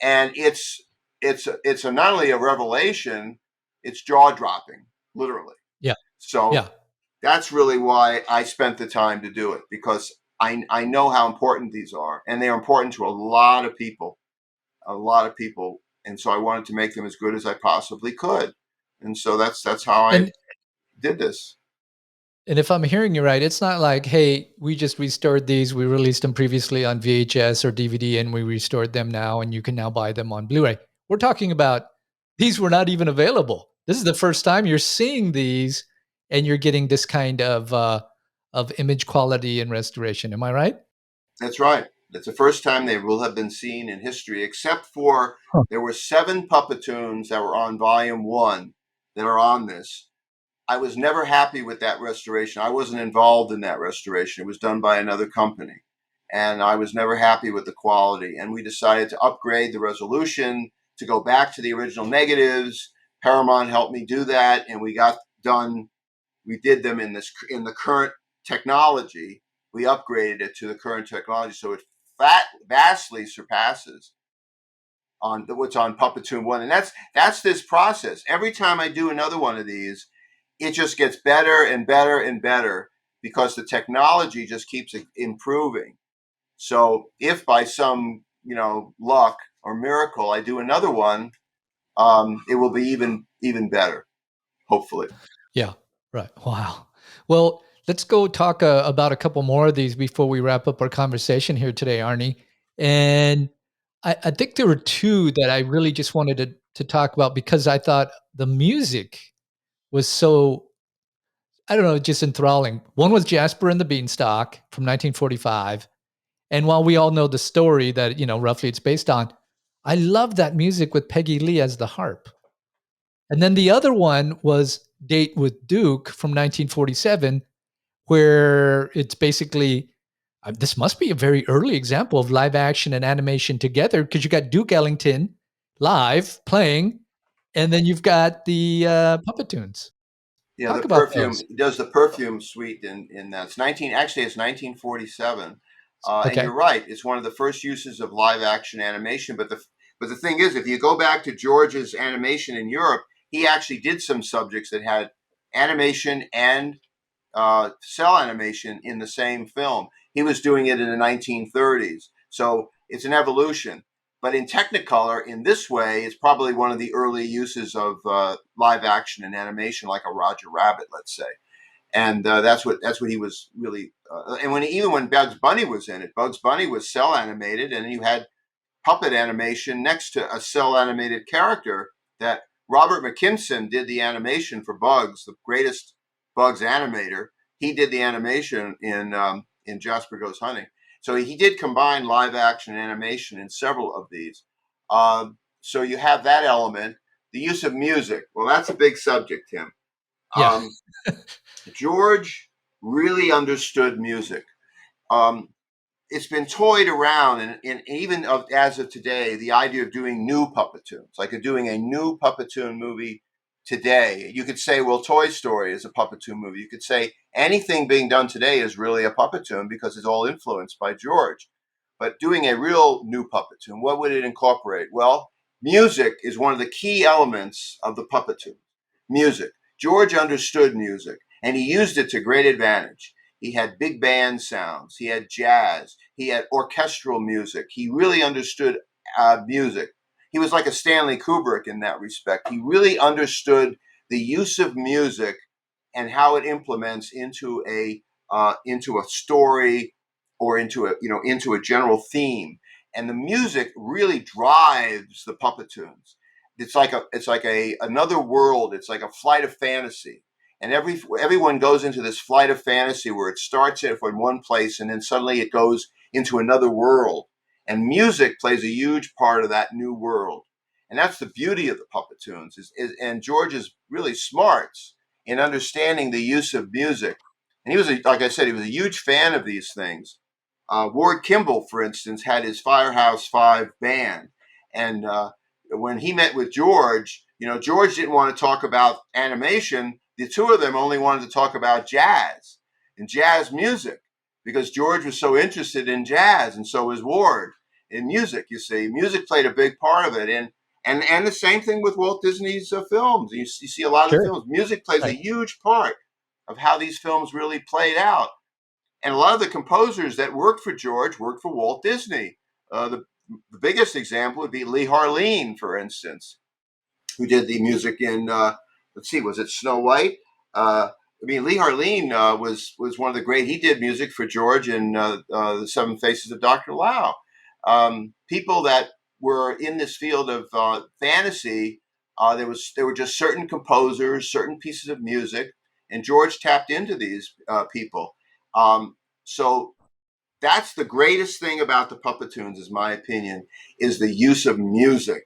And it's not only a revelation, it's jaw dropping, literally. Yeah. So Yeah. that's really why I spent the time to do it, because I know how important these are, and they are important to a lot of people. And so I wanted to make them as good as I possibly could. And so that's how I And did this. And if I'm hearing you right, it's not like, hey, we just restored these. We released them previously on VHS or DVD, and we restored them now, and you can now buy them on Blu-ray. We're talking about these were not even available. This is the first time you're seeing these, and you're getting this kind of image quality and restoration. Am I right? That's right. That's the first time they will have been seen in history, except for Huh. there were 7 PUPPETOONs that were on volume 1 that are on this. I was never happy with that restoration. I wasn't involved in that restoration. It was done by another company. And I was never happy with the quality. And we decided to upgrade the resolution, to go back to the original negatives. Paramount helped me do that. And we did them in the current technology. We upgraded it to the current technology. So it vastly surpasses on what's on PUPPETOON 1. And that's this process. Every time I do another one of these, it just gets better and better and better, because the technology just keeps improving. So if by some, luck or miracle I do another one, it will be even better, hopefully. Yeah. Right. Wow. Well, let's go talk about a couple more of these before we wrap up our conversation here today, Arnie. And I think there were 2 that I really just wanted to talk about, because I thought the music was so, I don't know, just enthralling. One was Jasper and the Beanstalk from 1945. And while we all know the story that, roughly it's based on, I love that music with Peggy Lee as the harp. And then the other one was Date with Duke from 1947, where it's basically, this must be a very early example of live action and animation together, because you got Duke Ellington live playing, and then you've got the PUPPETOONs. Yeah, Talk about those. he does the perfume suite in that. It's 1947. And Okay. you're right, it's one of the first uses of live action animation. But the thing is, if you go back to George's animation in Europe, he actually did some subjects that had animation and cell animation in the same film. He was doing it in the 1930s. So it's an evolution. But in Technicolor, in this way, it's probably one of the early uses of live action and animation, like a Roger Rabbit, let's say. And that's what he was really. And even when Bugs Bunny was in it, Bugs Bunny was cell animated, and you had puppet animation next to a cell animated character. That Robert McKimson did the animation for Bugs, the greatest Bugs animator. He did the animation in Jasper Goes Hunting. So he did combine live action and animation in several of these. So you have that element. The use of music. Well, that's a big subject, Tim. Yeah. George really understood music. Um, it's been toyed around, and even as of today, the idea of doing new Puppetoons, like doing a new Puppetoon movie today. You could say, well, Toy Story is a Puppetoon movie. You could say anything being done today is really a Puppetoon because it's all influenced by George. But doing a real new Puppetoon, what would it incorporate? Well, music is one of the key elements of the Puppetoon. Music. George understood music, and he used it to great advantage. He had big band sounds. He had jazz. He had orchestral music. He really understood music. He was like a Stanley Kubrick in that respect. He really understood the use of music and how it implements into a story or into a general theme. And the music really drives the Puppetoons. It's like another world. It's like a flight of fantasy. And everyone goes into this flight of fantasy where it starts in one place and then suddenly it goes into another world. And music plays a huge part of that new world. And that's the beauty of the Puppetoons. And George is really smart in understanding the use of music. And he was, like I said, he was a huge fan of these things. Ward Kimball, for instance, had his Firehouse Five band. And when he met with George, George didn't want to talk about animation. The two of them only wanted to talk about jazz and jazz music because George was so interested in jazz, and so was Ward in music. You see, music played a big part of it, and the same thing with Walt Disney's films. You see a lot of the Sure. films. Music plays a Right. huge part of how these films really played out. And a lot of the composers that worked for George worked for Walt Disney. The biggest example would be Lee Harleen, for instance, who did the music in, let's see, was it Snow White? Lee Harleen was one of the great. He did music for George in the Seven Faces of Dr. Lao. People that were in this field of fantasy, there were just certain composers, certain pieces of music, and George tapped into these people. So that's the greatest thing about the Puppetoons, is my opinion, is the use of music,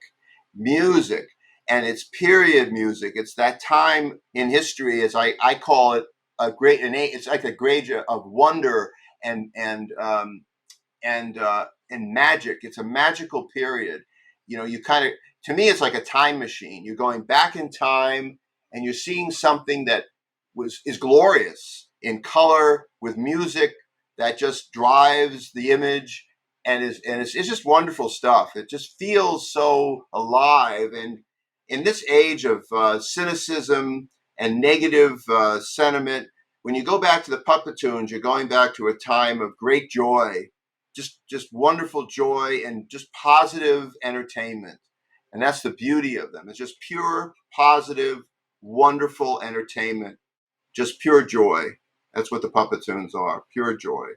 and it's period music. It's that time in history, as I call it, it's like a great of wonder and magic. It's a magical period. You kind of, to me, it's like a time machine. You're going back in time, and you're seeing something that is glorious in color with music that just drives the image, and it's just wonderful stuff. It just feels so alive. And in this age of cynicism and negative sentiment, when you go back to the Puppetoons, you're going back to a time of great joy, just wonderful joy and just positive entertainment. And that's the beauty of them. It's just pure, positive, wonderful entertainment, just pure joy. That's what the Puppetoons are, pure joy,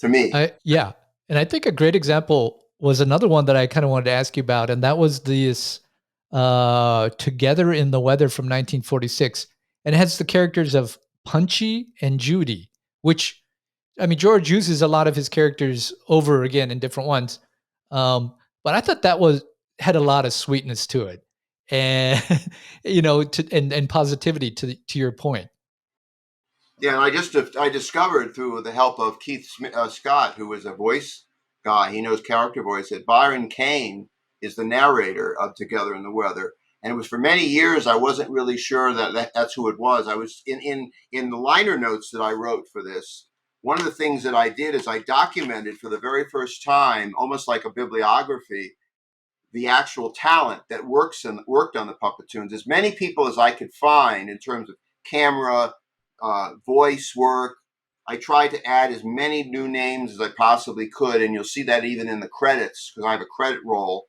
to me. Yeah. And I think a great example was another one that I kind of wanted to ask you about, and that was this Together in the Weather from 1946. And it has the characters of Punchy and Judy, which, I mean, George uses a lot of his characters over again in different ones. But I thought that had a lot of sweetness to it. And, and positivity to your point. Yeah, and I discovered through the help of Keith Scott, who is a voice guy. He knows character voice. That Byron Kane is the narrator of Together in the Weather, and it was for many years I wasn't really sure that's who it was. I was in the liner notes that I wrote for this. One of the things that I did is I documented for the very first time, almost like a bibliography, the actual talent that worked on the Puppetoons. As many people as I could find in terms of camera, voice work. I tried to add as many new names as I possibly could, and you'll see that even in the credits, because I have a credit roll.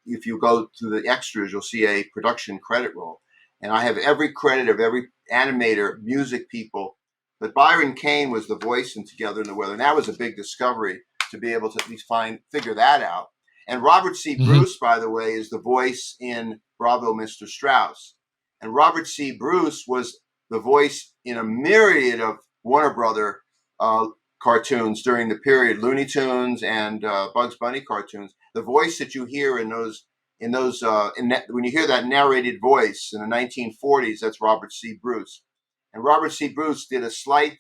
If you go to the extras, you'll see a production credit roll. And I have every credit of every animator, music people. But Byron Kane was the voice in Together in the Weather, and that was a big discovery to be able to at least figure that out. And Robert C. Mhm. Bruce, by the way, is the voice in Bravo, Mr. Strauss. And Robert C. Bruce was the voice in a myriad of Warner Brother cartoons during the period, Looney Tunes and Bugs Bunny cartoons. the voice that you hear when you hear that narrated voice in the 1940s, that's Robert C. Bruce. And Robert C. Bruce did a slight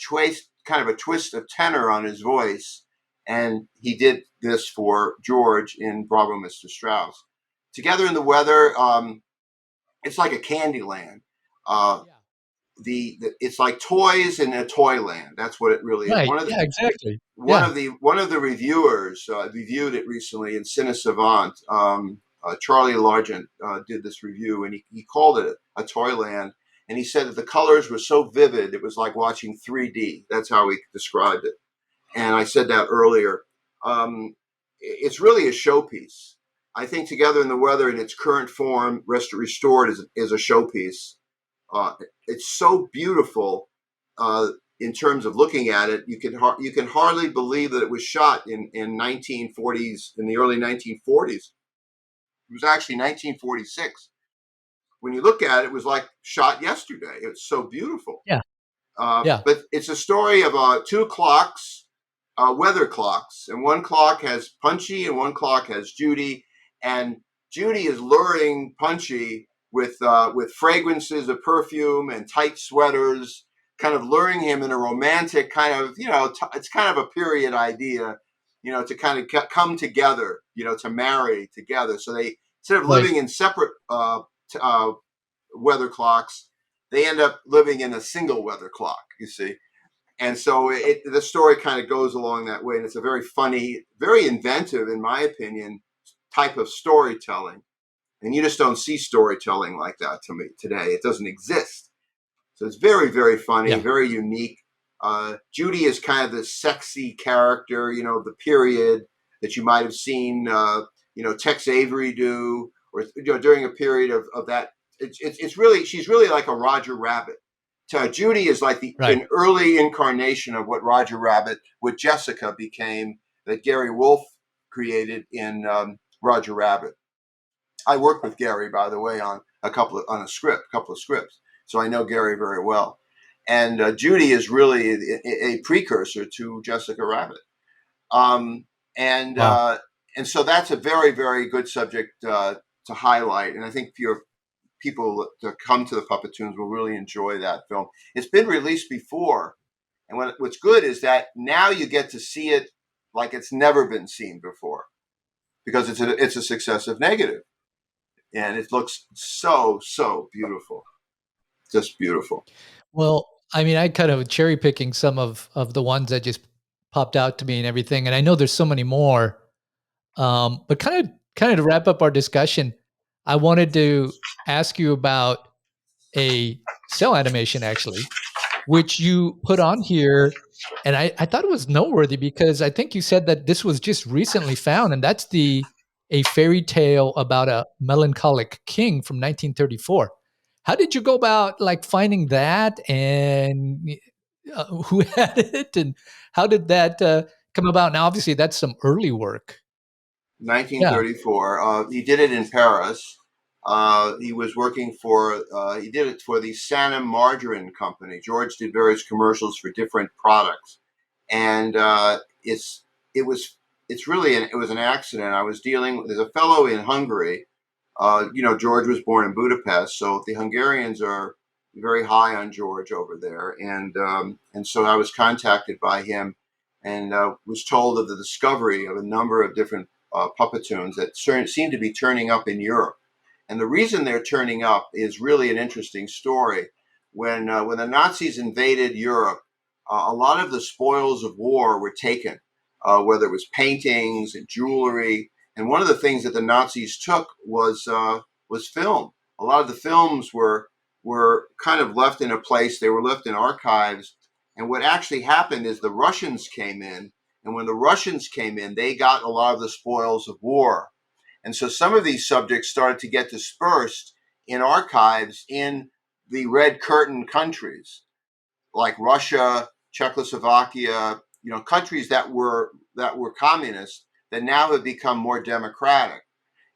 twist of tenor on his voice, and he did this for George in Bravo, Mr. Strauss. Together in the Weather, it's like a candy land. It's like toys in a toy land. That's what it really is. Right. Yeah, exactly. One of the reviewers reviewed it recently in Cine Savant. Charlie Largent did this review, and he called it a Toyland. And he said that the colors were so vivid, it was like watching 3D. That's how he described it. And I said that earlier. It's really a showpiece. I think Together in the Weather, in its current form, restored, is a showpiece. It's so beautiful in terms of looking at it. You can hardly believe that it was shot in 1940s, in the early 1940s. It was actually 1946. When you look at it, it was like shot yesterday. It's so beautiful. Yeah. But it's a story of two clocks, weather clocks, and one clock has Punchy and one clock has Judy, and Judy is luring Punchy with fragrances of perfume and tight sweaters, kind of luring him in a romantic kind of, it's kind of a period idea, to kind of come together, to marry together. So they, instead of living in separate weather clocks, they end up living in a single weather clock, you see. And so the story kind of goes along that way. And it's a very funny, very inventive, in my opinion, type of storytelling. And you just don't see storytelling like that to me today. It doesn't exist. So it's very, very funny, very unique. Judy is kind of the sexy character, of the period that you might have seen, Tex Avery do, or during a period of that. She's really like a Roger Rabbit. Judy is like an early incarnation of what Roger Rabbit, what Jessica became, that Gary Wolfe created in Roger Rabbit. I worked with Gary, by the way, on a couple of scripts, so I know Gary very well. And Judy is really a precursor to Jessica Rabbit, and so that's a very, very good subject to highlight. And I think your people to come to the Puppetoons will really enjoy that film. It's been released before, and what's good is that now you get to see it like it's never been seen before, because it's a successive negative. And it looks so, so beautiful. Just beautiful. Well, I mean, I kind of cherry picking some of the ones that just popped out to me and everything. And I know there's so many more. But kind of to wrap up our discussion, I wanted to ask you about a cell animation, actually, which you put on here. And I thought it was noteworthy because I think you said that this was just recently found, and that's a fairy tale about a melancholic king from 1934. How did you go about finding that, and who had it, and how did that come about? Now, obviously, that's some early work. 1934. He did it in Paris. He was working he did it for the Sanam Margarine Company. George did various commercials for different products. And it was an accident. There's a fellow in Hungary. George was born in Budapest, so the Hungarians are very high on George over there. And so I was contacted by him and was told of the discovery of a number of different Puppetoons that seem to be turning up in Europe. And the reason they're turning up is really an interesting story. When the Nazis invaded Europe, a lot of the spoils of war were taken, whether it was paintings and jewelry. And one of the things that the Nazis took was film. A lot of the films were kind of left in a place. They were left in archives. And what actually happened is the Russians came in. And when the Russians came in, they got a lot of the spoils of war. And so some of these subjects started to get dispersed in archives in the Red Curtain countries, like Russia, Czechoslovakia, countries that were communist that now have become more democratic.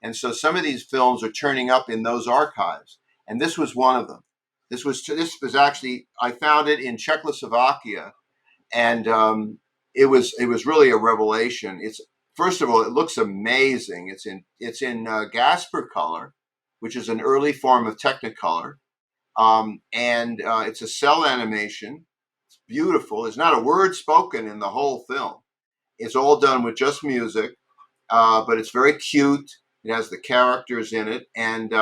And so some of these films are turning up in those archives. And this was one of them. This was actually, I found it in Czechoslovakia, and it was really a revelation. First of all, it looks amazing. It's in Gasper color, which is an early form of Technicolor, and it's a cell animation. It's beautiful. There's not a word spoken in the whole film. It's all done with just music, but it's very cute. It has the characters in it, and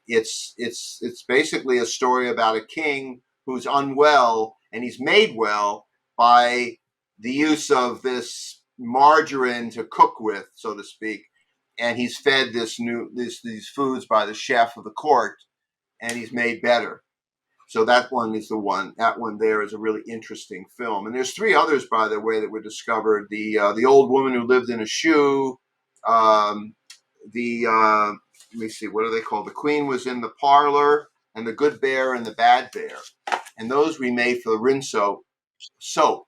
it's basically a story about a king who's unwell, and he's made well by the use of this margarine to cook with, so to speak. And he's fed these foods by the chef of the court, and he's made better. So that one is the one. That one there is a really interesting film. And there's three others, by the way, that were discovered. The old woman who lived in a shoe. Um, let me see, what are they called? The Queen was in the parlor, and the Good Bear and the Bad Bear. And those we made for the Rinso soap.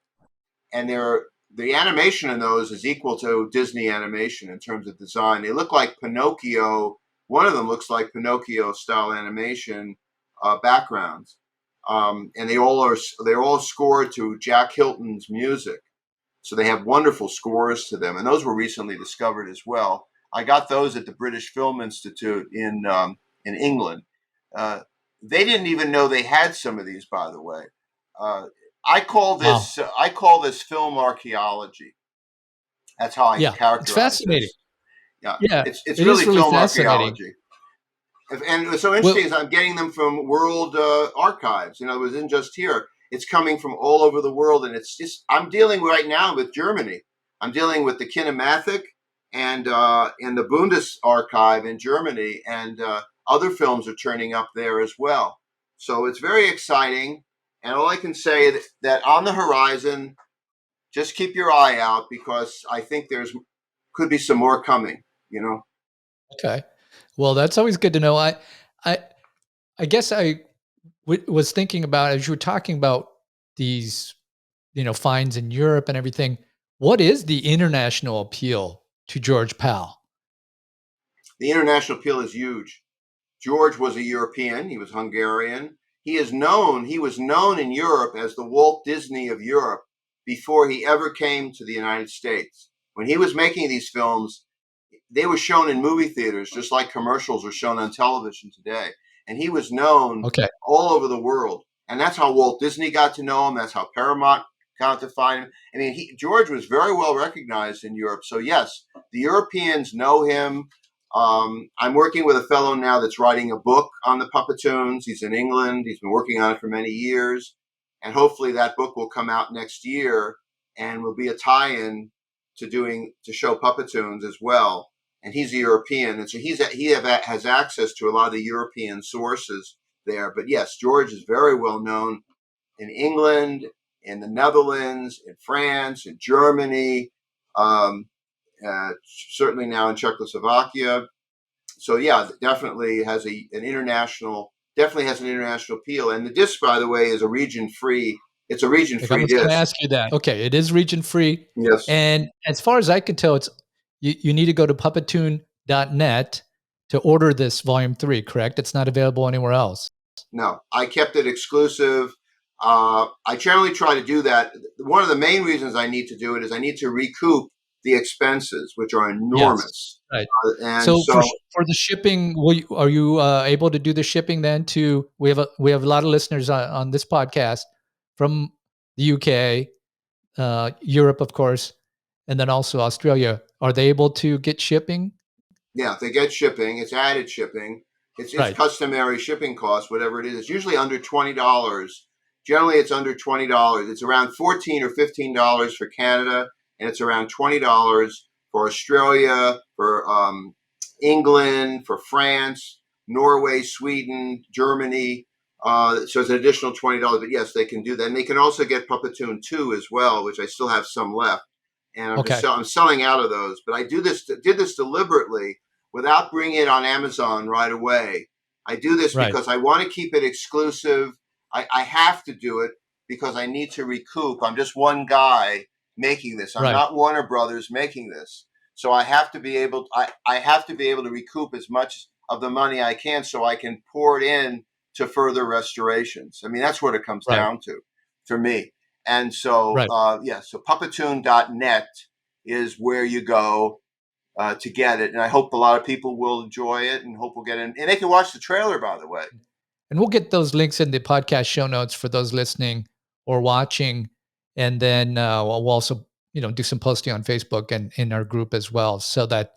And the animation in those is equal to Disney animation in terms of design. They look like Pinocchio. One of them looks like Pinocchio style animation backgrounds, and they're all scored to Jack Hilton's music, so they have wonderful scores to them. And those were recently discovered as well. I got those at the British Film Institute in England. They didn't even know they had some of these, by the way. I call this film archeology. That's how I characterize it's fascinating. this. Yeah, Yeah, it's really film archaeology. And what's so interesting is I'm getting them from world archives. You know, it wasn't just here. It's coming from all over the world, and it's just I'm dealing right now with Germany. I'm dealing with the Kinematic and the Bundesarchive in Germany, and other films are turning up there as well. So it's very exciting. And all I can say is that on the horizon, just keep your eye out, because I think could be some more coming. You know. Okay. Well, that's always good to know. I, I guess was thinking about, as you were talking about these, finds in Europe and everything. What is the international appeal to George Pal? The international appeal is huge. George was a European. He was Hungarian. He was known in Europe as the Walt Disney of Europe before he ever came to the United States. When he was making these films, they were shown in movie theaters just like commercials are shown on television today. And he was known all over the world. And that's how Walt Disney got to know him. That's how Paramount got to find him. I mean, George was very well recognized in Europe. So yes, the Europeans know him. I'm working with a fellow now that's writing a book on the PUPPETOONs. He's in England. He's been working on it for many years. And hopefully that book will come out next year and will be a tie-in to show PUPPETOONs as well. And he's a European, and so he has access to a lot of the European sources there. But yes, George is very well known in England, in the Netherlands, in France, in Germany, certainly now in Czechoslovakia. So yeah, definitely has an international appeal. And the disc, by the way, is a region-free. It's a region-free disc. I was going to ask you that. Okay, it is region-free. Yes. And as far as I can tell, you need to go to puppetoon.net to order this volume 3, correct? It's not available anywhere else. No, I kept it exclusive. I generally try to do that. One of the main reasons I need to do it is I need to recoup the expenses, which are enormous. Yes, right. And so for the shipping, are you able to do the shipping then to? We have a lot of listeners on this podcast from the UK, Europe, of course, and then also Australia. Are they able to get shipping? Yeah, they get shipping. It's added shipping. It's customary shipping costs, whatever it is. It's usually under $20. Generally, it's under $20. It's around $14 or $15 for Canada, and it's around $20 for Australia, for England, for France, Norway, Sweden, Germany. So it's an additional $20. But yes, they can do that. And they can also get PUPPETOON 2 as well, which I still have some left. And I'm selling out of those. But I did this deliberately without bringing it on Amazon right away. I do this because I want to keep it exclusive. I have to do it because I need to recoup. I'm just one guy making this. I'm not Warner Brothers making this. So I have to be able to recoup as much of the money I can so I can pour it in to further restorations. I mean, that's what it comes down to for me. And so, so puppetoon.net is where you go to get it. And I hope a lot of people will enjoy it, and hope we'll get in. And they can watch the trailer, by the way. And we'll get those links in the podcast show notes for those listening or watching. And then we'll also, do some posting on Facebook and in our group as well, so that,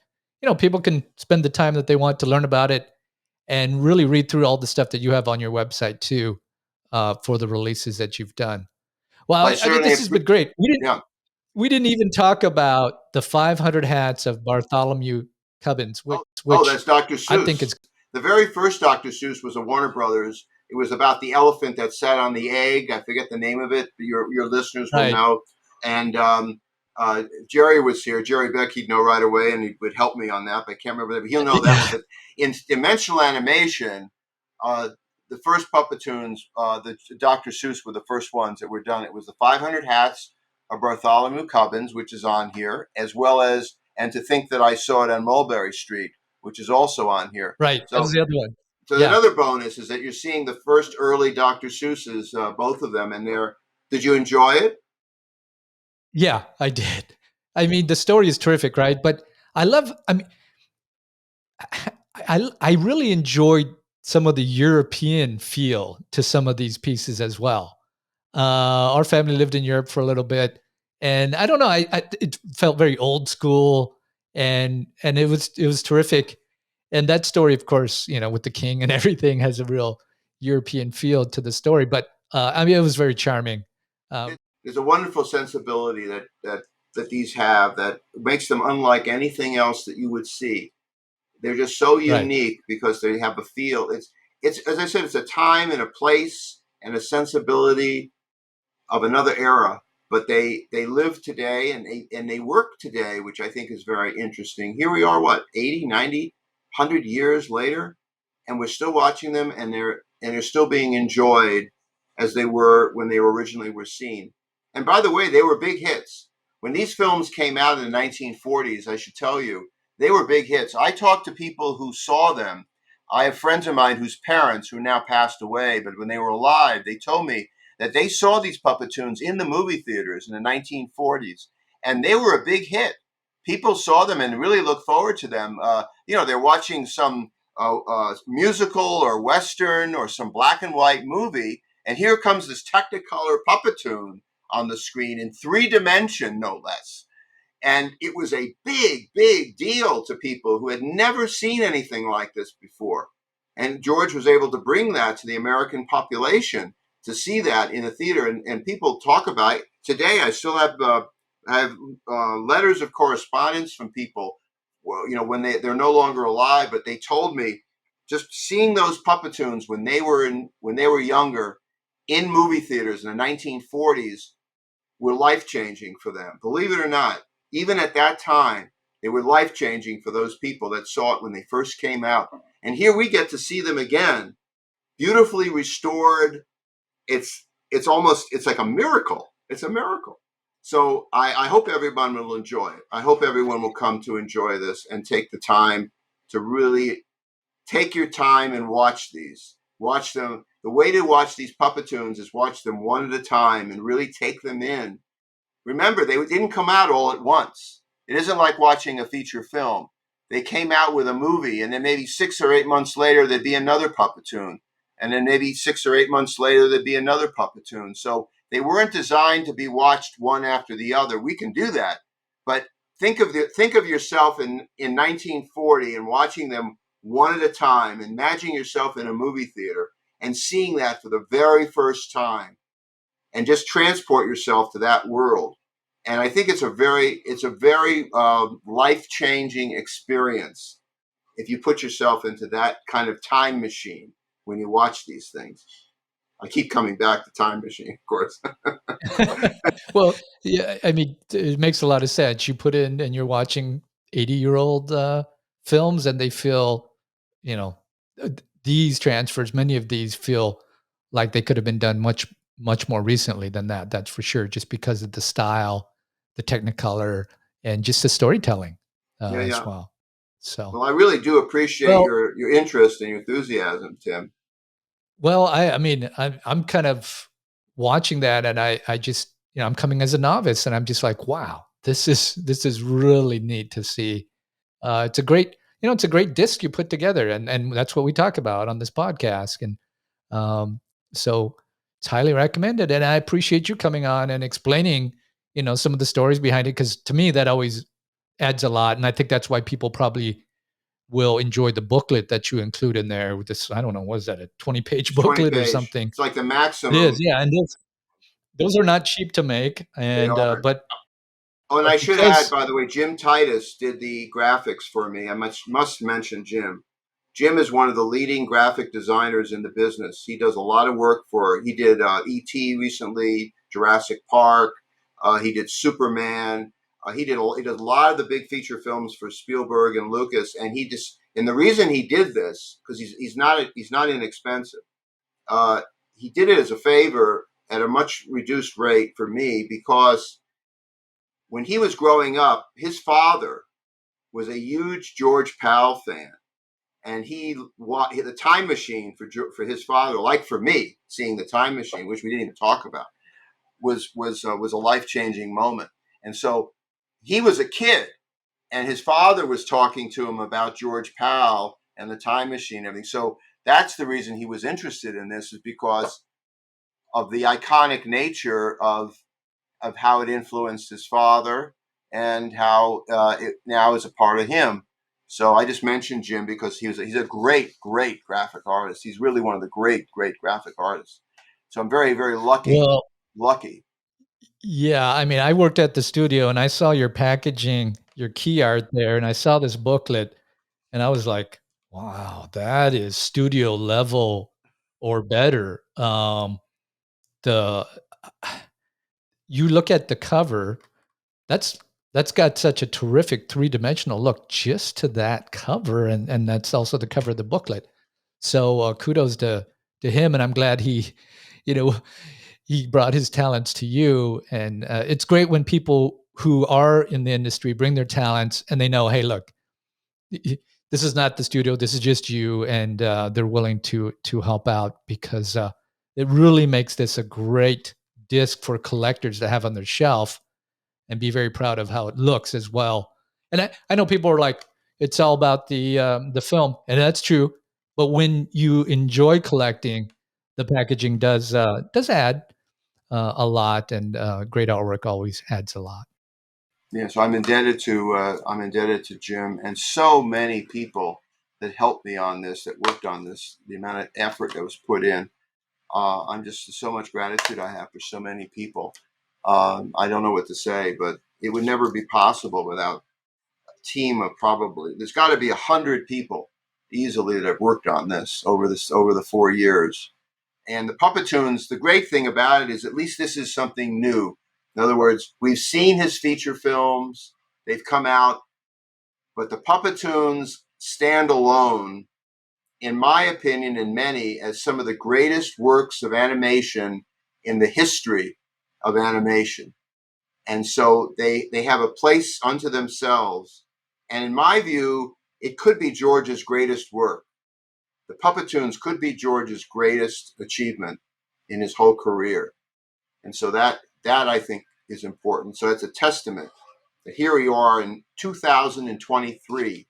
people can spend the time that they want to learn about it and really read through all the stuff that you have on your website too, for the releases that you've done. Well, I mean, this has been great. We didn't even talk about the 500 Hats of Bartholomew Cubbins, which that's Dr. Seuss. I think it's the very first Dr. Seuss was a Warner Brothers. It was about the elephant that sat on the egg. I forget the name of it. Your listeners will know. And Jerry was here. Jerry Beck, he'd know right away, and he would help me on that. But I can't remember that. But he'll know that. But in dimensional animation, the first Puppetoons, the Dr. Seuss were the first ones that were done. It was the 500 Hats of Bartholomew Cubbins, which is on here, as well as And to Think That I Saw It on Mulberry Street, which is also on here. Right. So, that was the other one. So another bonus is that you're seeing the first early Dr. Seuss's, both of them, and did you enjoy it? Yeah, I did. I mean, the story is terrific, right? But I really enjoyed some of the European feel to some of these pieces as well. Our family lived in Europe for a little bit, and I don't know, it felt very old school, and it was terrific. And that story, of course, with the king and everything, has a real European feel to the story. But I mean, it was very charming. There's a wonderful sensibility that these have that makes them unlike anything else that you would see. They're just so unique because they have a feel. It's as I said, it's a time and a place and a sensibility of another era. But they live today and they work today, which I think is very interesting. Here we are, 80, 90, 100 years later, and we're still watching them, and they're still being enjoyed as they were when they originally were seen. And by the way, they were big hits. When these films came out in the 1940s, I should tell you, they were big hits. I talked to people who saw them. I have friends of mine whose parents, who now passed away, but when they were alive, they told me that they saw these Puppetoons in the movie theaters in the 1940s, and they were a big hit. People saw them and really looked forward to them. They're watching some musical or Western or some black and white movie, and here comes this Technicolor Puppetoon on the screen in 3D, no less. And it was a big, big deal to people who had never seen anything like this before. And George was able to bring that to the American population to see that in a theater. And people talk about it. Today, I still have letters of correspondence from people, when they're no longer alive, but they told me just seeing those Puppetoons when they were younger in movie theaters in the 1940s were life-changing for them. Believe it or not, even at that time, they were life-changing for those people that saw it when they first came out. And here we get to see them again, beautifully restored. It's like a miracle. It's a miracle. So I hope everyone will enjoy it. I hope everyone will come to enjoy this and take the time to really take your time and watch these. Watch them. The way to watch these Puppetoons is watch them one at a time and really take them in. Remember, they didn't come out all at once. It isn't like watching a feature film. They came out with a movie, and then maybe 6 or 8 months later, there'd be another Puppetoon. And then maybe 6 or 8 months later, there'd be another Puppetoon. So they weren't designed to be watched one after the other. We can do that. But think of yourself in 1940 and watching them one at a time. Imagine yourself in a movie theater and seeing that for the very first time. And just transport yourself to that world. And I think it's a very life-changing experience if you put yourself into that kind of time machine when you watch these things. I keep coming back to time machine, of course. Well, yeah, I mean, it makes a lot of sense. You put in and you're watching 80-year-old films, and they feel, these transfers, many of these feel like they could have been done much more recently than that. That's for sure, just because of the style, the Technicolor, and just the storytelling as well. So, well, I really do appreciate your interest and your enthusiasm, Tim. Well, I mean, I'm kind of watching that, and I just, I'm coming as a novice, and I'm just like, wow, this is really neat to see. It's a great, it's a great disc you put together, and that's what we talk about on this podcast. And so it's highly recommended. And I appreciate you coming on and explaining, some of the stories behind it, because to me that always adds a lot. And I think that's why people probably will enjoy the booklet that you include in there with this. I don't know, what is that, a 20-page booklet 20 or page. something? It's like the It maximum. is, yeah. And those are not cheap to make. They And are. but Oh, and but I should add, because by the way, Jim Titus did the graphics for me. I must mention Jim. Jim is one of the leading graphic designers in the business. He does a lot of work he did E.T. recently, Jurassic Park. He did Superman. He does a lot of the big feature films for Spielberg and Lucas. And the reason he did this, because he's not inexpensive. He did it as a favor at a much reduced rate for me, because when he was growing up, his father was a huge George Powell fan. And the Time Machine for his father, like for me, seeing the Time Machine, which we didn't even talk about, was a life-changing moment. And so he was a kid, and his father was talking to him about George Powell and the Time Machine and everything. So that's the reason he was interested in this, is because of the iconic nature of how it influenced his father, and how it now is a part of him. So I just mentioned Jim because he's a great graphic artist. He's really one of the great graphic artists. So I'm very, very lucky. well, Lucky. yeah, I mean, I worked at the studio and I saw your packaging, your key art there, and I saw this booklet, and I was like, wow, that is studio level or better. The You look at the cover, that's got such a terrific three-dimensional look just to that cover, and that's also the cover of the booklet. So kudos to him, and I'm glad you know, he brought his talents to you. And it's great when people who are in the industry bring their talents, and they know, hey, look, this is not the studio, this is just you, and they're willing to help out, because it really makes this a great disc for collectors to have on their shelf and be very proud of how it looks as well. And I know people are like, it's all about the film, and that's true. But when you enjoy collecting, the packaging does add a lot, and great artwork always adds a lot. Yeah. So I'm indebted to Jim and so many people that helped me on this, that worked on this. The amount of effort that was put in. I'm just so much gratitude I have for so many people. I don't know what to say, but it would never be possible without a team of there's got to be 100 people easily that have worked on this over the 4 years. And the Puppetoons, the great thing about it is at least this is something new. In other words, we've seen his feature films, they've come out, but the Puppetoons stand alone, in my opinion, and many, as some of the greatest works of animation in the history of animation. And so they have a place unto themselves. And in my view, it could be George's greatest work. The Puppetoons could be George's greatest achievement in his whole career. And so that I think is important. So it's a testament that here we are in 2023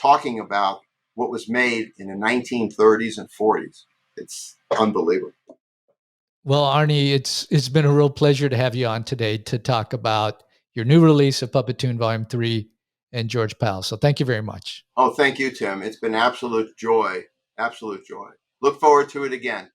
talking about what was made in the 1930s and 40s. It's unbelievable. Well, Arnie, it's been a real pleasure to have you on today to talk about your new release of Puppetoon Volume 3 and George Powell. So thank you very much. Oh, thank you, Tim. It's been absolute joy. Absolute joy. Look forward to it again.